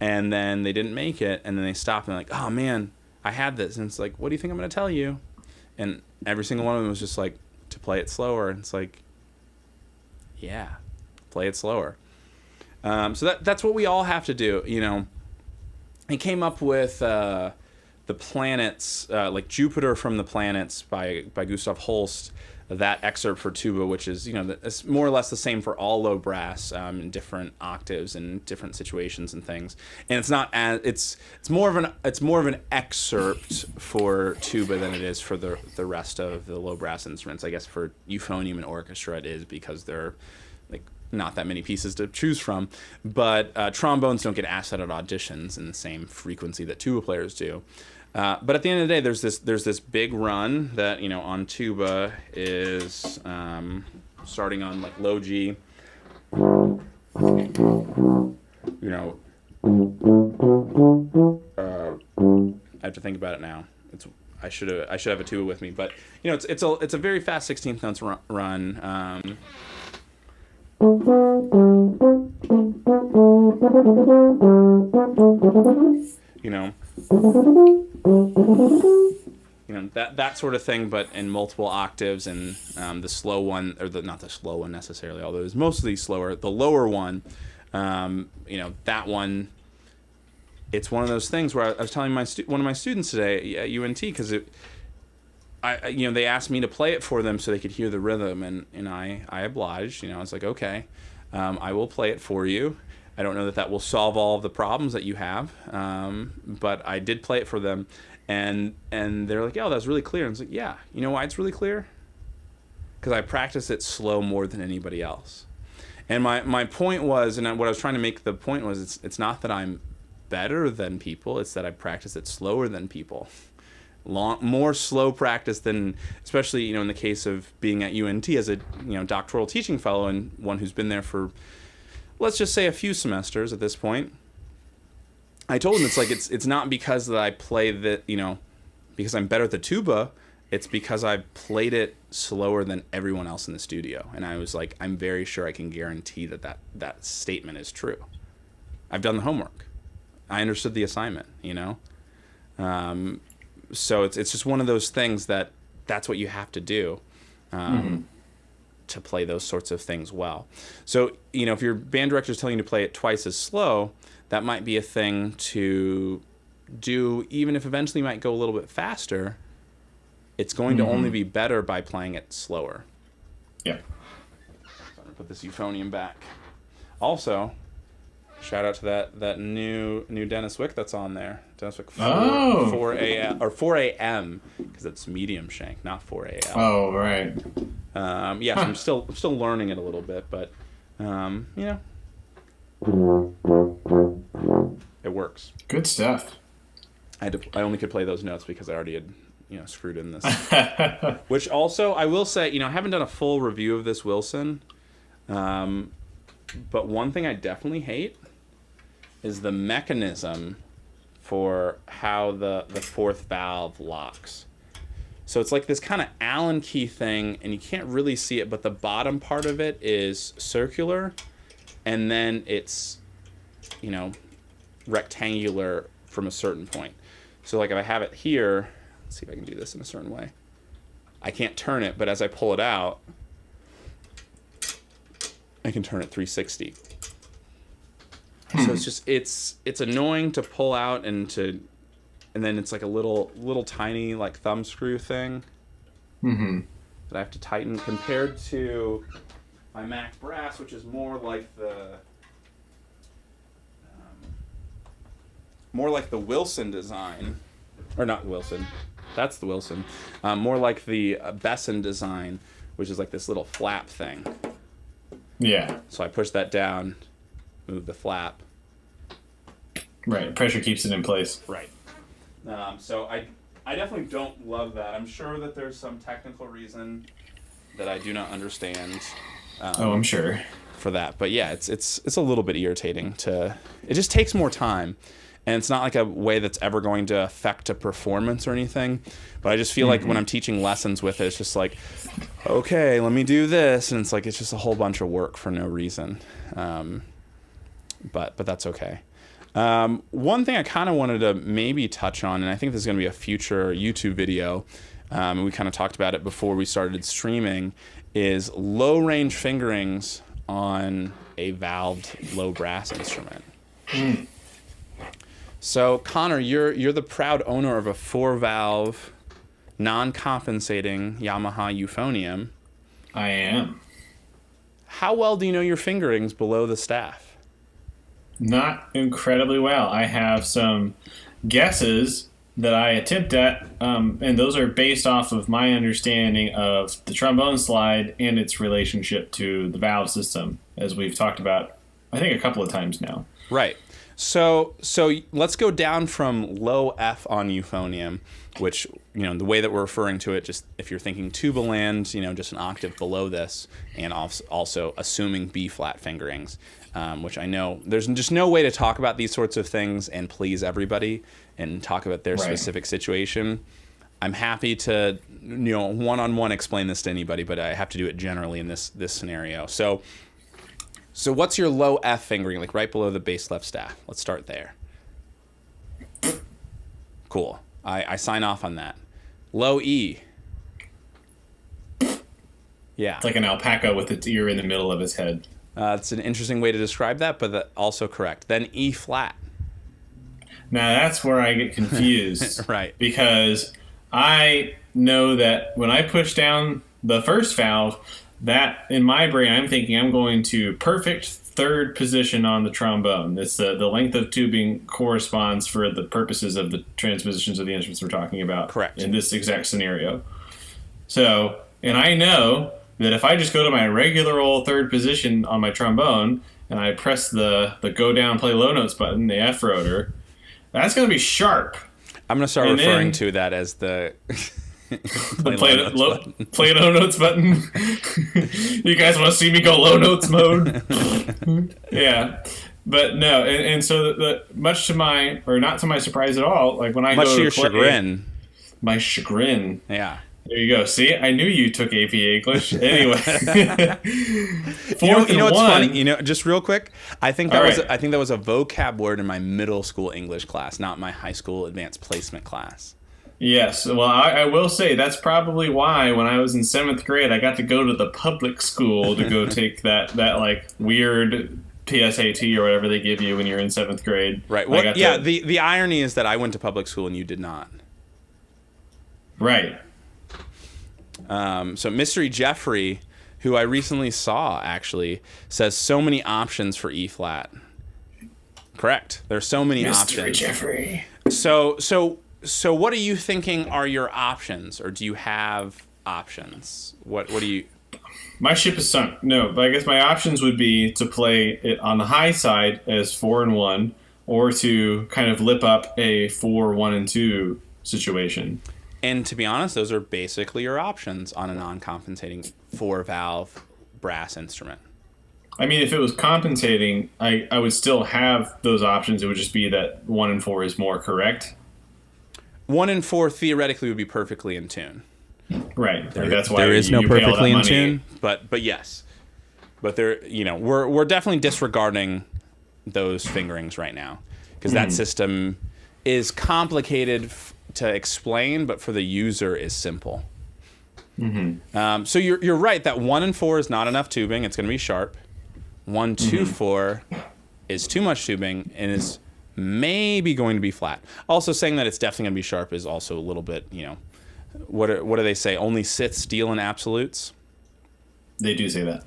And then they didn't make it, and then they stopped, and they're like, oh, man, I had this. And it's like, what do you think I'm going to tell you? And every single one of them was just like, to play it slower. And it's like, yeah, play it slower. So that's what we all have to do, He came up with the planets, Jupiter from the Planets by Gustav Holst, that excerpt for tuba, which is, it's more or less the same for all low brass in different octaves and different situations and things. And it's not as it's more of an excerpt for tuba than it is for the rest of the low brass instruments. I guess for euphonium and orchestra it is, because they're not that many pieces to choose from. But trombones don't get asked out at auditions in the same frequency that tuba players do. But at the end of the day, there's this big run that on tuba is starting on low G. I have to think about it now. I should have a tuba with me, but it's a very fast 16th notes run. That sort of thing, but in multiple octaves, and the slow one, or not the slow one necessarily, although it's mostly slower, the lower one, that one, it's one of those things where I was telling one of my students today at UNT, because they asked me to play it for them so they could hear the rhythm, and I obliged. I was like, okay, I will play it for you. I don't know that will solve all of the problems that you have, but I did play it for them, and they're like, "Oh, that's really clear." And I was like, "Yeah, you know why it's really clear? Because I practice it slow more than anybody else." And my point was, and what I was trying to make the point was, it's not that I'm better than people. It's that I practice it slower than people. More slow practice than, especially, you know, in the case of being at UNT as a, you know, doctoral teaching fellow and one who's been there for, let's just say, a few semesters at this point. I told him it's not because that I play the, you know, because I'm better at the tuba. It's because I've played it slower than everyone else in the studio. And I was like, I'm very sure I can guarantee that statement is true. I've done the homework. I understood the assignment, you know? So it's just one of those things that's what you have to do to play those sorts of things well. So, you know, if your band director is telling you to play it twice as slow, that might be a thing to do, even if eventually you might go a little bit faster. It's going to only be better by playing it slower. Yeah. So I'm going to put this euphonium back. Also, shout out to that new Dennis Wick that's on there. Dennis Wick 4 a.m. or 4 a.m. because it's medium shank, not 4 a.m. Oh, right. Yeah, so I'm still learning it a little bit, but you know, it works. Good stuff. I only could play those notes because I already had, you know, screwed in this. Which also, I will say, you know, I haven't done a full review of this Wilson, but one thing I definitely hate is the mechanism for how the fourth valve locks. So it's like this kind of Allen key thing, and you can't really see it, but the bottom part of it is circular, and then it's, you know, rectangular from a certain point. So like if I have it here, let's see if I can do this in a certain way. I can't turn it, but as I pull it out, I can turn it 360. So it's just it's annoying to pull out and then it's like a little tiny like thumb screw thing that I have to tighten compared to my Mac Brass, which is more like the Wilson design, or not Wilson. That's the Wilson. More like the Besson design, which is like this little flap thing. Yeah. So I push that down, move the flap. Right. Pressure keeps it in place. Right. So I definitely don't love that. I'm sure that there's some technical reason that I do not understand. I'm sure. For that, but yeah, it's a little bit irritating to. It just takes more time. And it's not like a way that's ever going to affect a performance or anything. But I just feel like when I'm teaching lessons with it, it's just like, okay, let me do this. And it's like, it's just a whole bunch of work for no reason. But that's okay. One thing I kind of wanted to maybe touch on, and I think this is going to be a future YouTube video, and we kind of talked about it before we started streaming, is low range fingerings on a valved low brass instrument. So, Connor, you're the proud owner of a 4-valve, non-compensating Yamaha euphonium. I am. How well do you know your fingerings below the staff? Not incredibly well. I have some guesses that I attempt at, and those are based off of my understanding of the trombone slide and its relationship to the valve system, as we've talked about, I think, a couple of times now. Right. So let's go down from low F on euphonium, which, you know, the way that we're referring to it, just if you're thinking tuba land, you know, just an octave below this, and also assuming B flat fingerings, which I know there's just no way to talk about these sorts of things and please everybody and talk about their specific situation. I'm happy to, you know, one-on-one explain this to anybody, but I have to do it generally in this scenario. So what's your low F fingering, like right below the bass left staff? Let's start there. Cool. I sign off on that. Low E. Yeah. It's like an alpaca with its ear in the middle of its head. It's an interesting way to describe that, but also correct. Then E flat. Now that's where I get confused. Right. Because I know that when I push down the first valve, that in my brain, I'm thinking I'm going to perfect third position on the trombone. It's the length of tubing corresponds for the purposes of the transpositions of the instruments we're talking about. Correct. In this exact scenario. So, and I know that if I just go to my regular old third position on my trombone and I press the go down play low notes button, the F rotor, That's going to be sharp. I'm going to start referring to that as the play low notes button. You guys want to see me go low notes mode? Yeah. But no, and so much to my, or not to my surprise at all, like when I much go to your play, chagrin. My chagrin. Yeah. There you go. See, I knew you took AP English. Anyway, you know what's funny? You know, just real quick, I think that was a vocab word in my middle school English class, not my high school advanced placement class. Yes. Well, I will say that's probably why when I was in 7th grade, I got to go to the public school to go take that like weird PSAT or whatever they give you when you're in 7th grade. Right. Well, yeah. The irony is that I went to public school and you did not. Right. So Mystery Jeffrey, who I recently saw actually, says so many options for E flat. Correct. There's so many options. Mystery Jeffrey. So what are you thinking are your options, or do you have options? What do you? My ship is sunk. No, but I guess my options would be to play it on the high side as 4-1, or to kind of lip up a 4-1-2 situation. And to be honest, those are basically your options on a non-compensating 4-valve brass instrument. I mean, if it was compensating, I would still have those options. It would just be that 1 and 4 is more correct. 1 and 4 theoretically would be perfectly in tune. Right. That's why there is no perfectly in tune, but yes. But there, we're definitely disregarding those fingerings right now because that system is complicated to explain, but for the user is simple. So you're right that 1 and 4 is not enough tubing. It's going to be sharp. 1, 2, 4 is too much tubing and is maybe going to be flat. Also, saying that it's definitely going to be sharp is also a little bit, what do they say? Only Siths deal in absolutes. They do say that.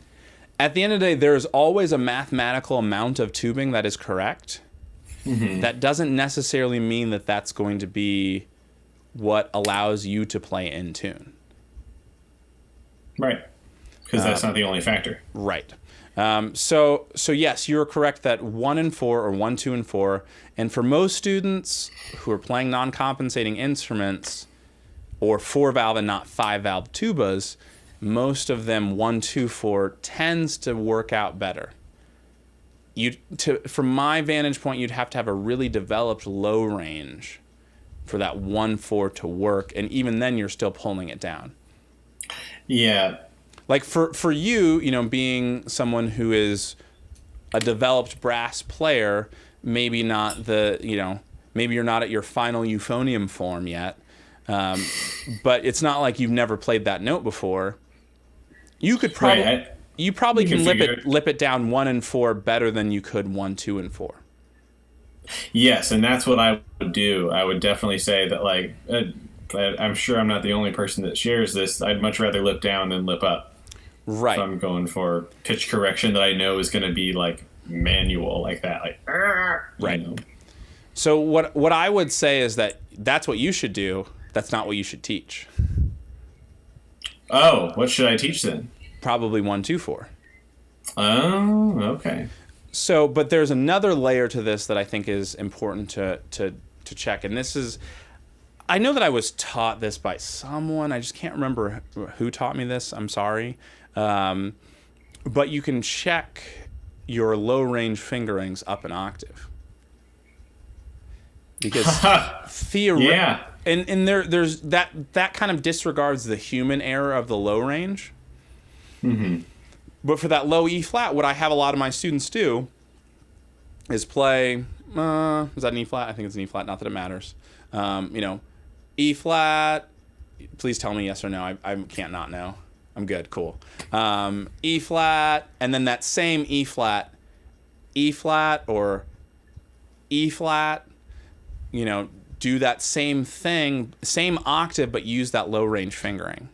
At the end of the day, there is always a mathematical amount of tubing that is correct. That doesn't necessarily mean that that's going to be what allows you to play in tune. Right. Because that's not the only factor. Right. So yes, you're correct that 1 and 4 or 1, 2, and 4. And for most students who are playing non-compensating instruments or 4-valve and not 5-valve tubas, most of them 1, 2, 4 tends to work out better. From my vantage point, you'd have to have a really developed low range for that 1, 4 to work, and even then you're still pulling it down. Yeah. Like for you, being someone who is a developed brass player, maybe not maybe you're not at your final euphonium form yet, but it's not like you've never played that note before. You could probably you can lip it down 1 and 4 better than you could 1, 2, and 4. Yes, and that's what I would do. I would definitely say that, like, I'm sure I'm not the only person that shares this. I'd much rather lip down than lip up. Right. So I'm going for pitch correction that I know is going to be, like, manual, like that. Like, right. So what I would say is that that's what you should do. That's not what you should teach. Oh, what should I teach then? Probably 1, 2, 4. Oh, okay. So, but there's another layer to this that I think is important to check, and this is, I know that I was taught this by someone. I just can't remember who taught me this. I'm sorry, but you can check your low range fingerings up an octave because yeah, and there's that kind of disregards the human error of the low range. But for that low E flat, what I have a lot of my students do is play, is that an E flat? I think it's an E flat, not that it matters. E flat, please tell me yes or no. I can't not know. I'm good, cool. E flat, and then that same E flat, or E flat, do that same thing, same octave, but use that low range fingering.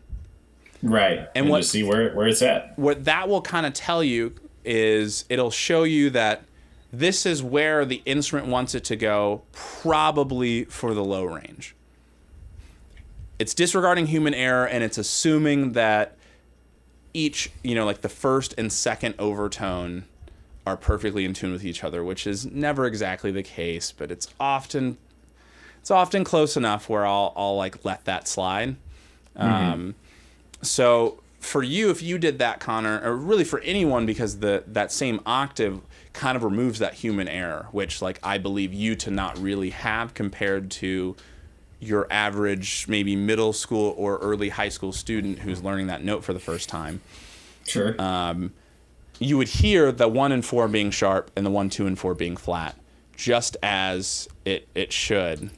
Right, and just see where it's at. What that will kind of tell you is it'll show you that this is where the instrument wants it to go, probably for the low range. It's disregarding human error, and it's assuming that each, like the first and second overtone are perfectly in tune with each other, which is never exactly the case, but it's often close enough where I'll like let that slide. So for you, if you did that, Connor, or really for anyone, because that same octave kind of removes that human error, which like I believe you to not really have compared to your average maybe middle school or early high school student who's learning that note for the first time. Sure. You would hear the 1 and 4 being sharp and the 1, 2, and 4 being flat, just as it should.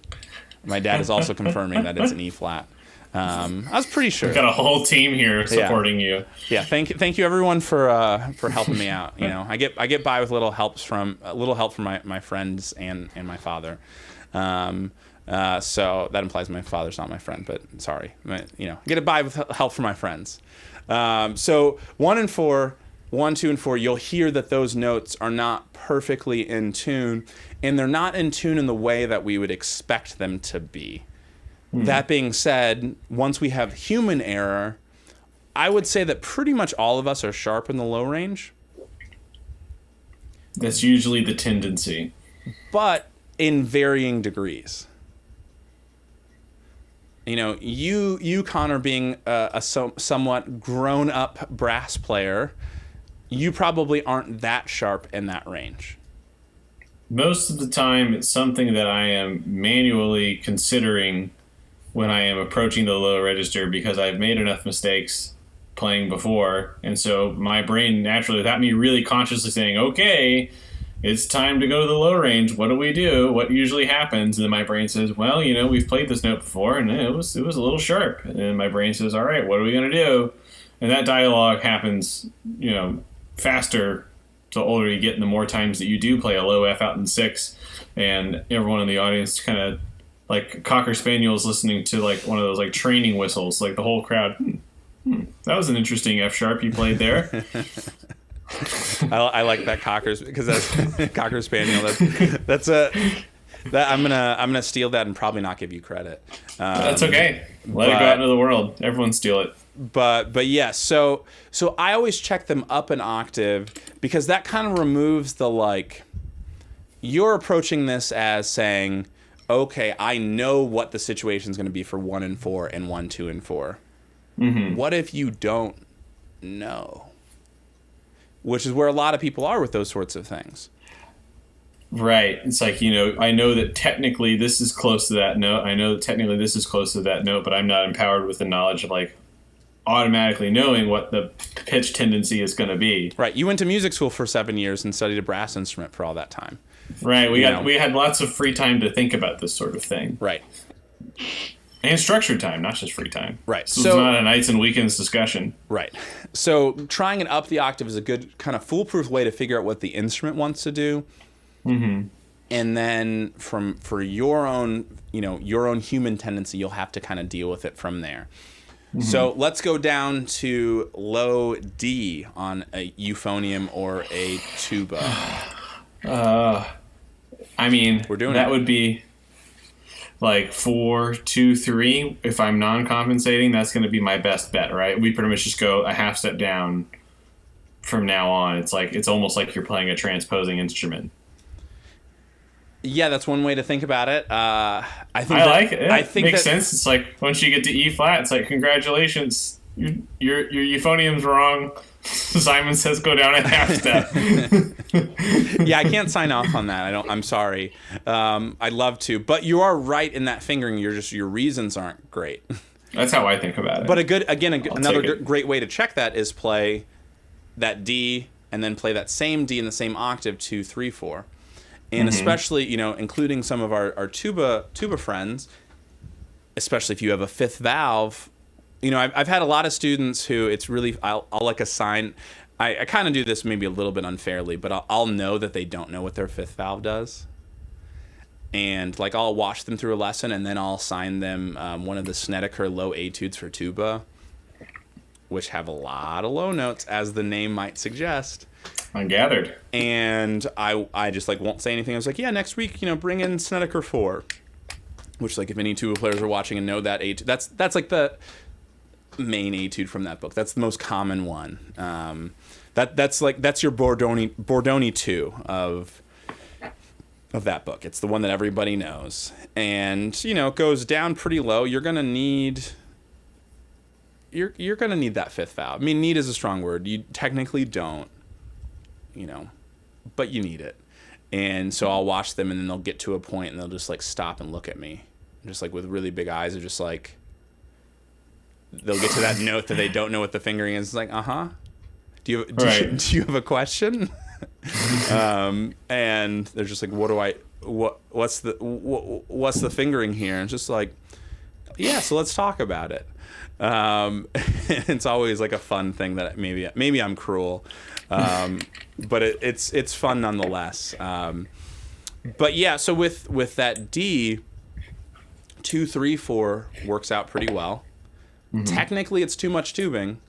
My dad is also confirming that it's an E flat. I was pretty sure. We've got a whole team here supporting you. Yeah, thank you everyone for helping me out. You know, I get by with little help from my friends and my father. So that implies my father's not my friend, but sorry. You know, get by with help from my friends. So 1 and 4, 1, 2, and 4, you'll hear that those notes are not perfectly in tune, and they're not in tune in the way that we would expect them to be. That being said, once we have human error, I would say that pretty much all of us are sharp in the low range. That's usually the tendency. But in varying degrees. You know, you Connor, being a somewhat grown-up brass player, you probably aren't that sharp in that range. Most of the time, it's something that I am manually considering when I am approaching the low register, because I've made enough mistakes playing before. And so my brain naturally, without me really consciously saying, okay, it's time to go to the low range. What do we do? What usually happens? And then my brain says, well, you know, we've played this note before and it was a little sharp. And then my brain says, all right, what are we going to do? And that dialogue happens, you know, faster the older you get and the more times that you do play a low F out in 6. And everyone in the audience kind of like Cocker Spaniels listening to like one of those like training whistles, like the whole crowd, that was an interesting F sharp you played there. I like that Cockers, because that's Cocker Spaniel. I'm gonna steal that and probably not give you credit. That's okay. Let it go out into the world. Everyone steal it. But yes, so I always check them up an octave, because that kind of removes the like. You're approaching this as saying, okay, I know what the situation's going to be for 1 and 4 and 1, 2, and 4. What if you don't know? Which is where a lot of people are with those sorts of things. Right. It's like, you know, I know that technically this is close to that note. I know that technically this is close to that note, but I'm not empowered with the knowledge of like automatically knowing what the pitch tendency is going to be. Right. You went to music school for 7 years and studied a brass instrument for all that time. Right. We had lots of free time to think about this sort of thing. Right. And structured time, not just free time. Right. So it's not a nights and weekends discussion. Right. So trying it up the octave is a good kind of foolproof way to figure out what the instrument wants to do. And then for your own, you know, your own human tendency, you'll have to kind of deal with it from there. So let's go down to low D on a euphonium or a tuba. I mean, that it. would be like 4, 2, 3. If I'm non-compensating, that's going to be my best bet, right? We pretty much just go a half step down from now on. It's almost like you're playing a transposing instrument. Yeah, that's one way to think about it. I like it. I think makes sense. It's like once you get to E flat, it's like congratulations, your euphonium's wrong. Simon says go down a half step. Yeah, I can't sign off on that. I'm sorry. I'd love to, but you are right in that fingering. Your reasons aren't great. That's how I think about it. But another great way to check that is play that D and then play that same D in the same octave 2, 3, 4. And especially, you know, including some of our tuba friends, especially if you have a fifth valve. You know, I've had a lot of students who it's really, I'll like assign, I kind of do this maybe a little bit unfairly, but I'll know that they don't know what their fifth valve does. And like I'll watch them through a lesson and then I'll assign them one of the Snedeker low etudes for tuba, which have a lot of low notes, as the name might suggest. I gathered. And I just like won't say anything. I was like, yeah, next week, you know, bring in Snedeker 4. Which, like, if any tuba players are watching and know that etude, that's like the main etude from that book. That's the most common one. That's your Bordoni 2 of that book. It's the one that everybody knows. And, it goes down pretty low. You're going to need that fifth valve. I mean, need is a strong word. You technically don't, but you need it. And so I'll watch them, and then they'll get to a point, and they'll just like stop and look at me, just like with really big eyes. They're just like, they'll get to that note that they don't know what the fingering is. It's like, do you have a question? And they're just like, what's the fingering here? And it's just like, yeah, so let's talk about it. It's always like a fun thing that maybe I'm cruel, but it's fun nonetheless. But yeah, so with that D, 2, 3, 4 works out pretty well. Mm-hmm. Technically, it's too much tubing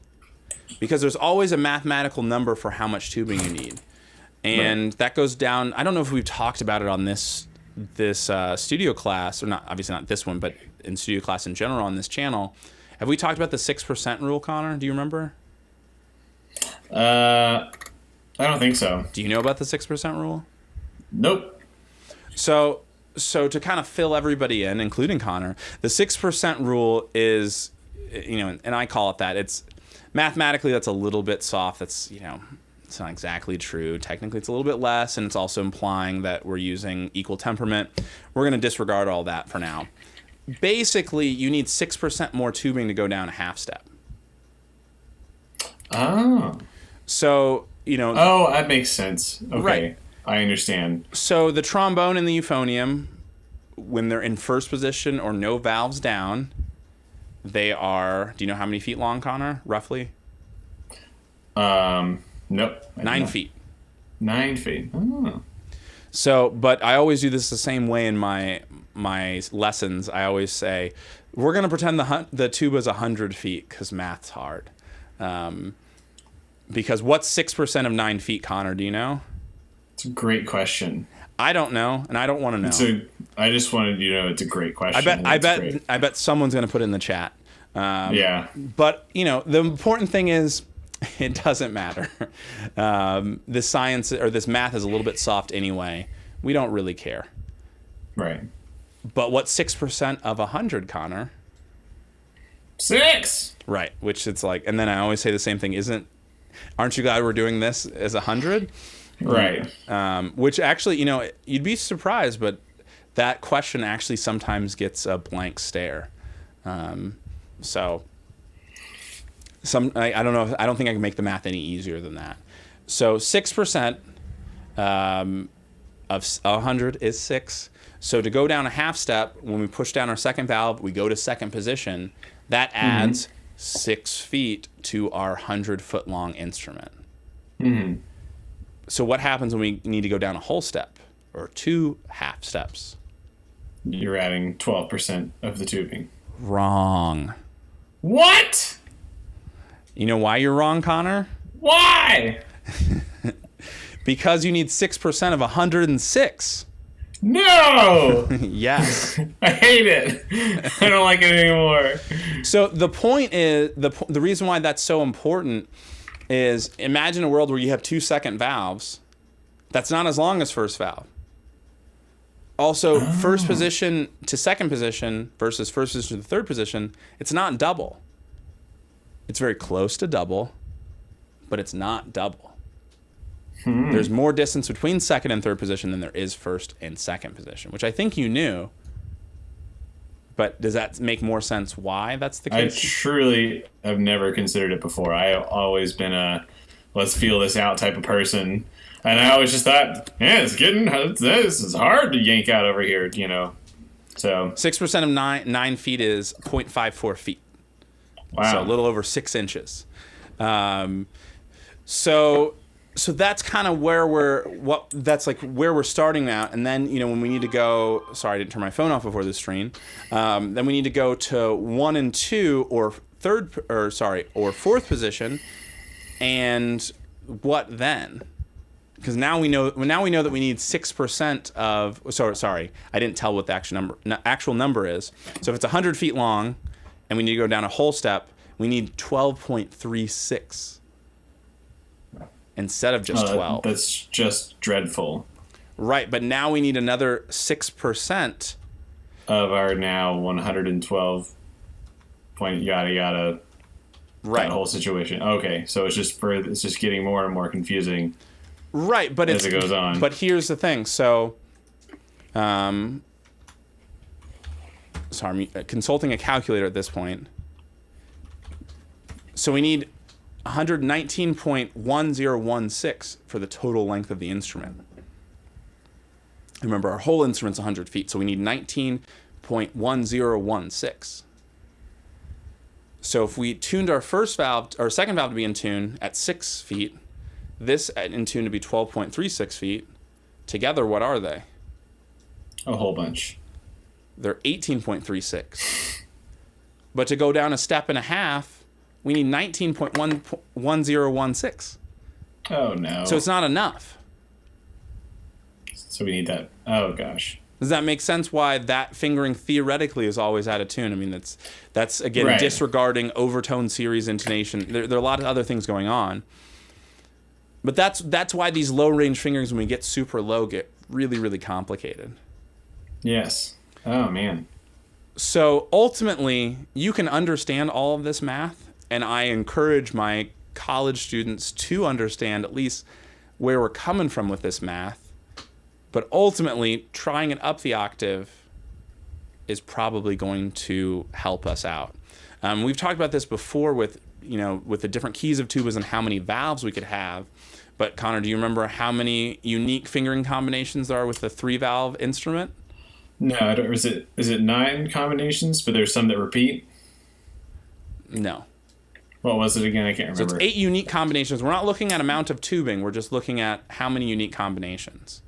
because there's always a mathematical number for how much tubing you need, and that goes down. I don't know if we've talked about it on this studio class, or not. Obviously, not this one, but in studio class in general on this channel. Have we talked about the 6% rule, Connor? Do you remember? I don't think so. Do you know about the 6% rule? Nope. So to kind of fill everybody in, including Connor, the 6% rule is, and I call it that. It's mathematically that's a little bit soft. That's, it's not exactly true. Technically, it's a little bit less, and it's also implying that we're using equal temperament. We're going to disregard all that for now. Basically, you need 6% more tubing to go down a half step. Oh. So, Oh, that makes sense. Okay. Right. I understand. So the trombone and the euphonium, when they're in first position or no valves down, they are, do you know how many feet long, Connor, roughly? Nope. 9 feet. 9 feet. Oh. So, but I always do this the same way in my lessons. I always say, we're going to pretend the tuba is 100 feet because math's hard. Because what's 6% of 9 feet, Connor? Do you know? It's a great question. I don't know, and I don't want to know. I just wanted you to know it's a great question. I bet someone's going to put it in the chat. Yeah. But, the important thing is, it doesn't matter. This science or this math is a little bit soft anyway. We don't really care. Right. But what's 6% of 100, Connor? 6. Right. Which it's like, and then I always say the same thing. Aren't you glad we're doing this as 100? Right. Which actually, you'd be surprised, but that question actually sometimes gets a blank stare. I don't know. I don't think I can make the math any easier than that. So 6% of 100 is 6. So to go down a half step, when we push down our second valve, we go to second position. That adds 6 feet to our 100-foot long instrument. Mm-hmm. So what happens when we need to go down a whole step or 2 half steps? You're adding 12% of the tubing. Wrong. What? You know why you're wrong, Connor? Why? Because you need 6% of 106. No! Yes. I hate it. I don't like it anymore. So the point is, the reason why that's so important is, imagine a world where you have 2 second valves. That's not as long as first valve. Also, first position to second position versus first position to third position, it's not double. It's very close to double, but it's not double. There's more distance between second and third position than there is first and second position, which I think you knew. But does that make more sense why that's the case? I truly have never considered it before. I've always been a let's feel this out type of person. And I always just thought, this is hard to yank out over here, So 6% of 9 feet is 0.54 feet. Wow. So a little over 6 inches. So that's kind of where we're starting out. And then, when we need to go, sorry, I didn't turn my phone off before this stream. Then we need to go to 1 and 2 or fourth position. And what then? Because now we know that we need 6% of. Sorry, I didn't tell what the actual number is. So if it's 100 feet long, and we need to go down a whole step, we need 12.36. instead of just 12. That's just dreadful. Right, but now we need another 6% of our now 112 point yada yada. Right. That whole situation. Okay, so it's just getting more and more confusing. Right, but as it goes on. But here's the thing. So, sorry, I'm consulting a calculator at this point. So we need 119.1016 for the total length of the instrument. Remember, our whole instrument's 100 feet, so we need 19.1016. So if we tuned our second valve to be in tune at 6 feet, this in tune to be 12.36 feet, together, what are they? A whole bunch. They're 18.36. But to go down a step and a half, we need 19.1016. Oh, no. So it's not enough. So we need that. Oh, gosh. Does that make sense why that fingering theoretically is always out of tune? I mean, that's again, right. Disregarding overtone series intonation. There are a lot of other things going on. But that's why these low-range fingerings, when we get super low, get really, really complicated. Yes. Oh, man. So ultimately, you can understand all of this math, and I encourage my college students to understand at least where we're coming from with this math. But ultimately, trying it up the octave is probably going to help us out. We've talked about this before with the different keys of tubas and how many valves we could have. But Connor, do you remember how many unique fingering combinations there are with the 3-valve instrument? No, I don't. Is it 9 combinations? But there's some that repeat. No. What was it again? I can't remember. So it's 8 unique combinations. We're not looking at amount of tubing. We're just looking at how many unique combinations.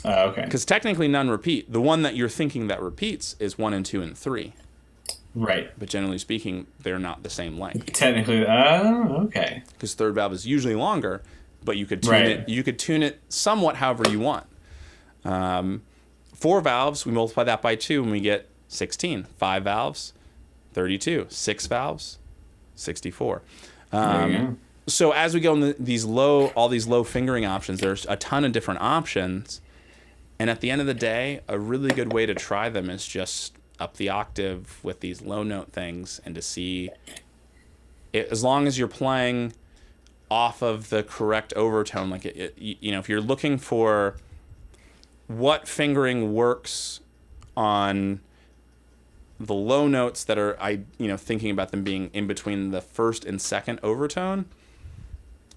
Okay. Because technically none repeat. The one that you're thinking that repeats is 1 and 2 and 3. Right. But generally speaking, they're not the same length. Technically, okay. Because third valve is usually longer, but you could tune it. You could tune it somewhat however you want. 4 valves, we multiply that by 2 and we get 16. 5 valves, 32. 6 valves, 64. There you go. So as we go in all these low fingering options, there's a ton of different options. And at the end of the day, a really good way to try them is just up the octave with these low note things and to see as long as you're playing off of the correct overtone, like if you're looking for what fingering works on the low notes that are thinking about them being in between the first and second overtone,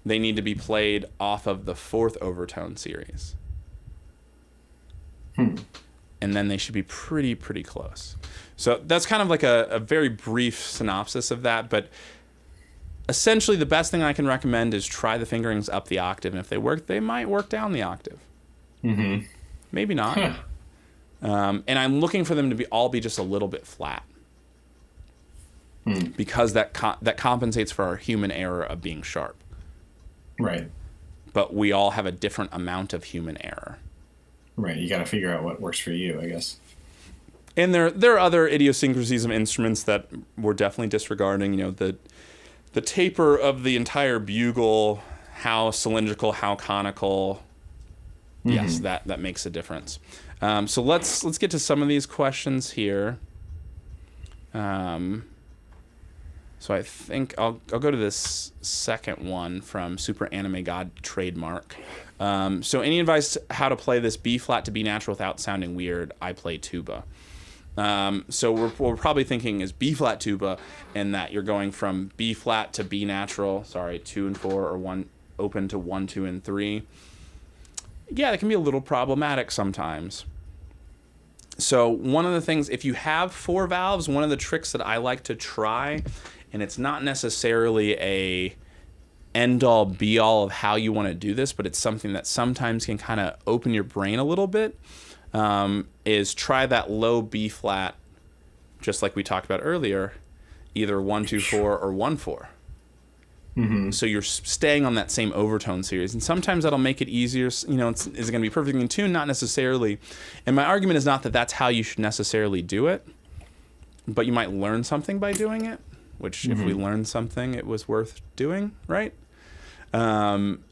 they need to be played off of the 4th overtone series. And then they should be pretty close. So that's kind of like a very brief synopsis of that, but essentially the best thing I can recommend is try the fingerings up the octave, and if they work, they might work down the octave. Mm-hmm. Maybe not. Huh. And I'm looking for them to all be just a little bit flat. Because that compensates for our human error of being sharp. Right. But we all have a different amount of human error. Right. You got to figure out what works for you, I guess. And there are other idiosyncrasies of instruments that we're definitely disregarding. The taper of the entire bugle, how cylindrical, how conical. Mm-hmm. Yes, that makes a difference. So let's get to some of these questions here. So I think I'll go to this second one from Super Anime God Trademark. So any advice how to play this B flat to B natural without sounding weird? I play tuba. So what we're probably thinking is B flat tuba, and that you're going from B flat to B natural. 2 and 4, or 1 open to 1, 2, and 3. Yeah, that can be a little problematic sometimes. So one of the things, if you have 4 valves, one of the tricks that I like to try, and it's not necessarily a end-all, be-all of how you want to do this, but it's something that sometimes can kind of open your brain a little bit, is try that low B-flat, just like we talked about earlier, either 1, 2, 4 or 1, 4. Mm-hmm. So you're staying on that same overtone series. And sometimes that'll make it easier. Is it going to be perfectly in tune? Not necessarily. And my argument is not that that's how you should necessarily do it, but you might learn something by doing it, which if we learned something, it was worth doing, right?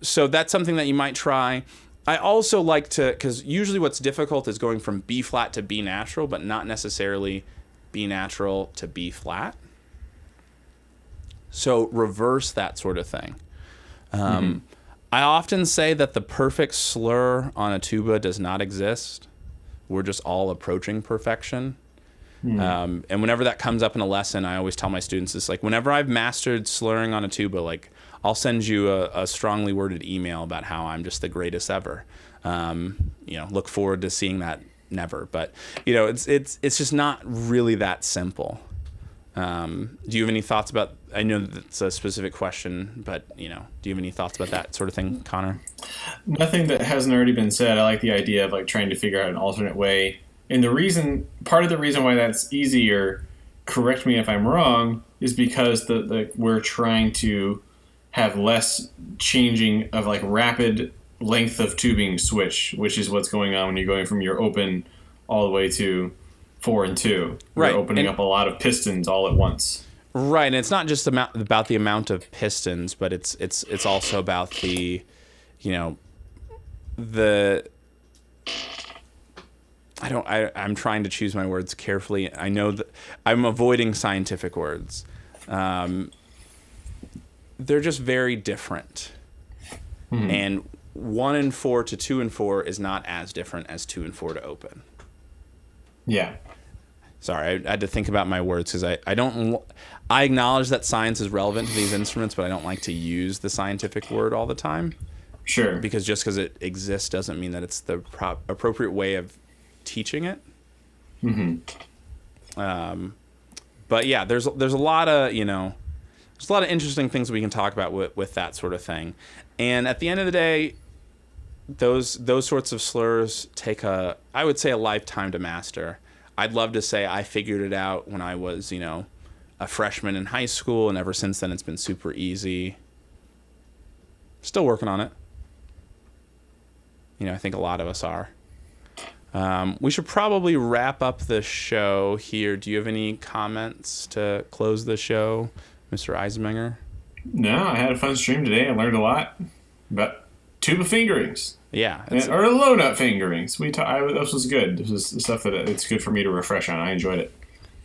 So that's something that you might try. I also like to, because usually what's difficult is going from B flat to B natural, but not necessarily B natural to B flat. So reverse that sort of thing. I often say that the perfect slur on a tuba does not exist. We're just all approaching perfection. And whenever that comes up in a lesson, I always tell my students, it's like, whenever I've mastered slurring on a tuba, like, I'll send you a strongly worded email about how I'm just the greatest ever. Look forward to seeing that never. But, it's just not really that simple. Do you have any thoughts about, I know that's a specific question, but, do you have any thoughts about that sort of thing, Connor? Nothing that hasn't already been said. I like the idea of like trying to figure out an alternate way. And part of the reason why that's easier, correct me if I'm wrong, is because we're trying to have less changing of like rapid length of tubing switch, which is what's going on when you're going from your open all the way to 4 and 2. Right. You're opening up a lot of pistons all at once. Right, and it's not just about the amount of pistons, but it's also about the, I'm trying to choose my words carefully. I know that I'm avoiding scientific words. They're just very different. And 1 and 4 to 2 and 4 is not as different as 2 and 4 to open. Yeah. Sorry, I had to think about my words because I acknowledge that science is relevant to these instruments, but I don't like to use the scientific word all the time. Sure. Because just because it exists doesn't mean that it's the appropriate way of teaching it. But yeah, there's a lot of there's a lot of interesting things we can talk about with that sort of thing, and at the end of the day, those sorts of slurs take I would say a lifetime to master. I'd love to say I figured it out when I was a freshman in high school, and ever since then it's been super easy. Still working on it. I think a lot of us are. We should probably wrap up the show here. Do you have any comments to close the show, Mr. Eisenmenger? No, I had a fun stream today. I learned a lot about tuba fingerings. Yeah. Or low nut fingerings. This was good. This is stuff that it's good for me to refresh on. I enjoyed it.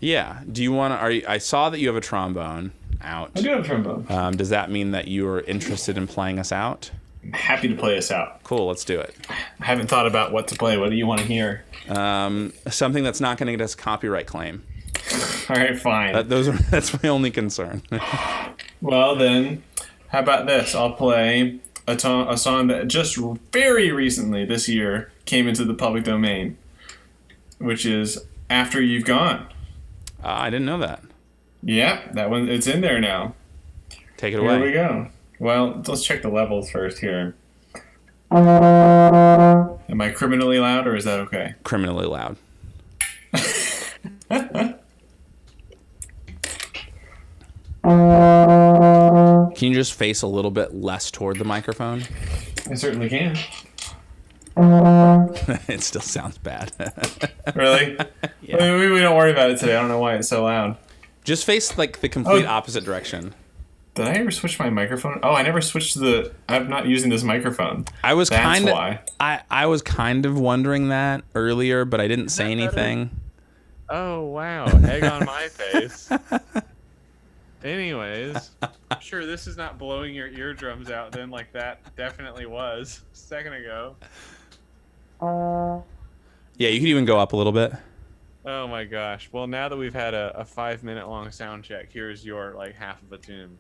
Yeah. Do you want to... I saw that you have a trombone out. I do have a trombone. Does that mean that you are interested in playing us out? I'm happy to play us out. Cool, let's do it. I haven't thought about what to play. What do you want to hear? Something that's not going to get us a copyright claim. All right, fine. That's my only concern. Well, then, how about this? I'll play a song that just very recently this year came into the public domain, which is After You've Gone. I didn't know that. Yeah, that one, it's in there now. Take it away. Here we go. Well, let's check the levels first here. Am I criminally loud, or is that okay? Criminally loud. Can you just face a little bit less toward the microphone? I certainly can. It still sounds bad. Really? Yeah. We don't worry about it today. I don't know why it's so loud. Just face like the complete opposite direction. Did I ever switch my microphone? Oh, I never switched I'm not using this microphone. I was That's why. I was kind of wondering that earlier, but I didn't say anything. Better? Oh, wow. Egg on my face. Anyways, I'm sure this is not blowing your eardrums out then like that definitely was a second ago. Yeah, you could even go up a little bit. Oh my gosh. Well, now that we've had a 5-minute long sound check, here's your like half of a tune.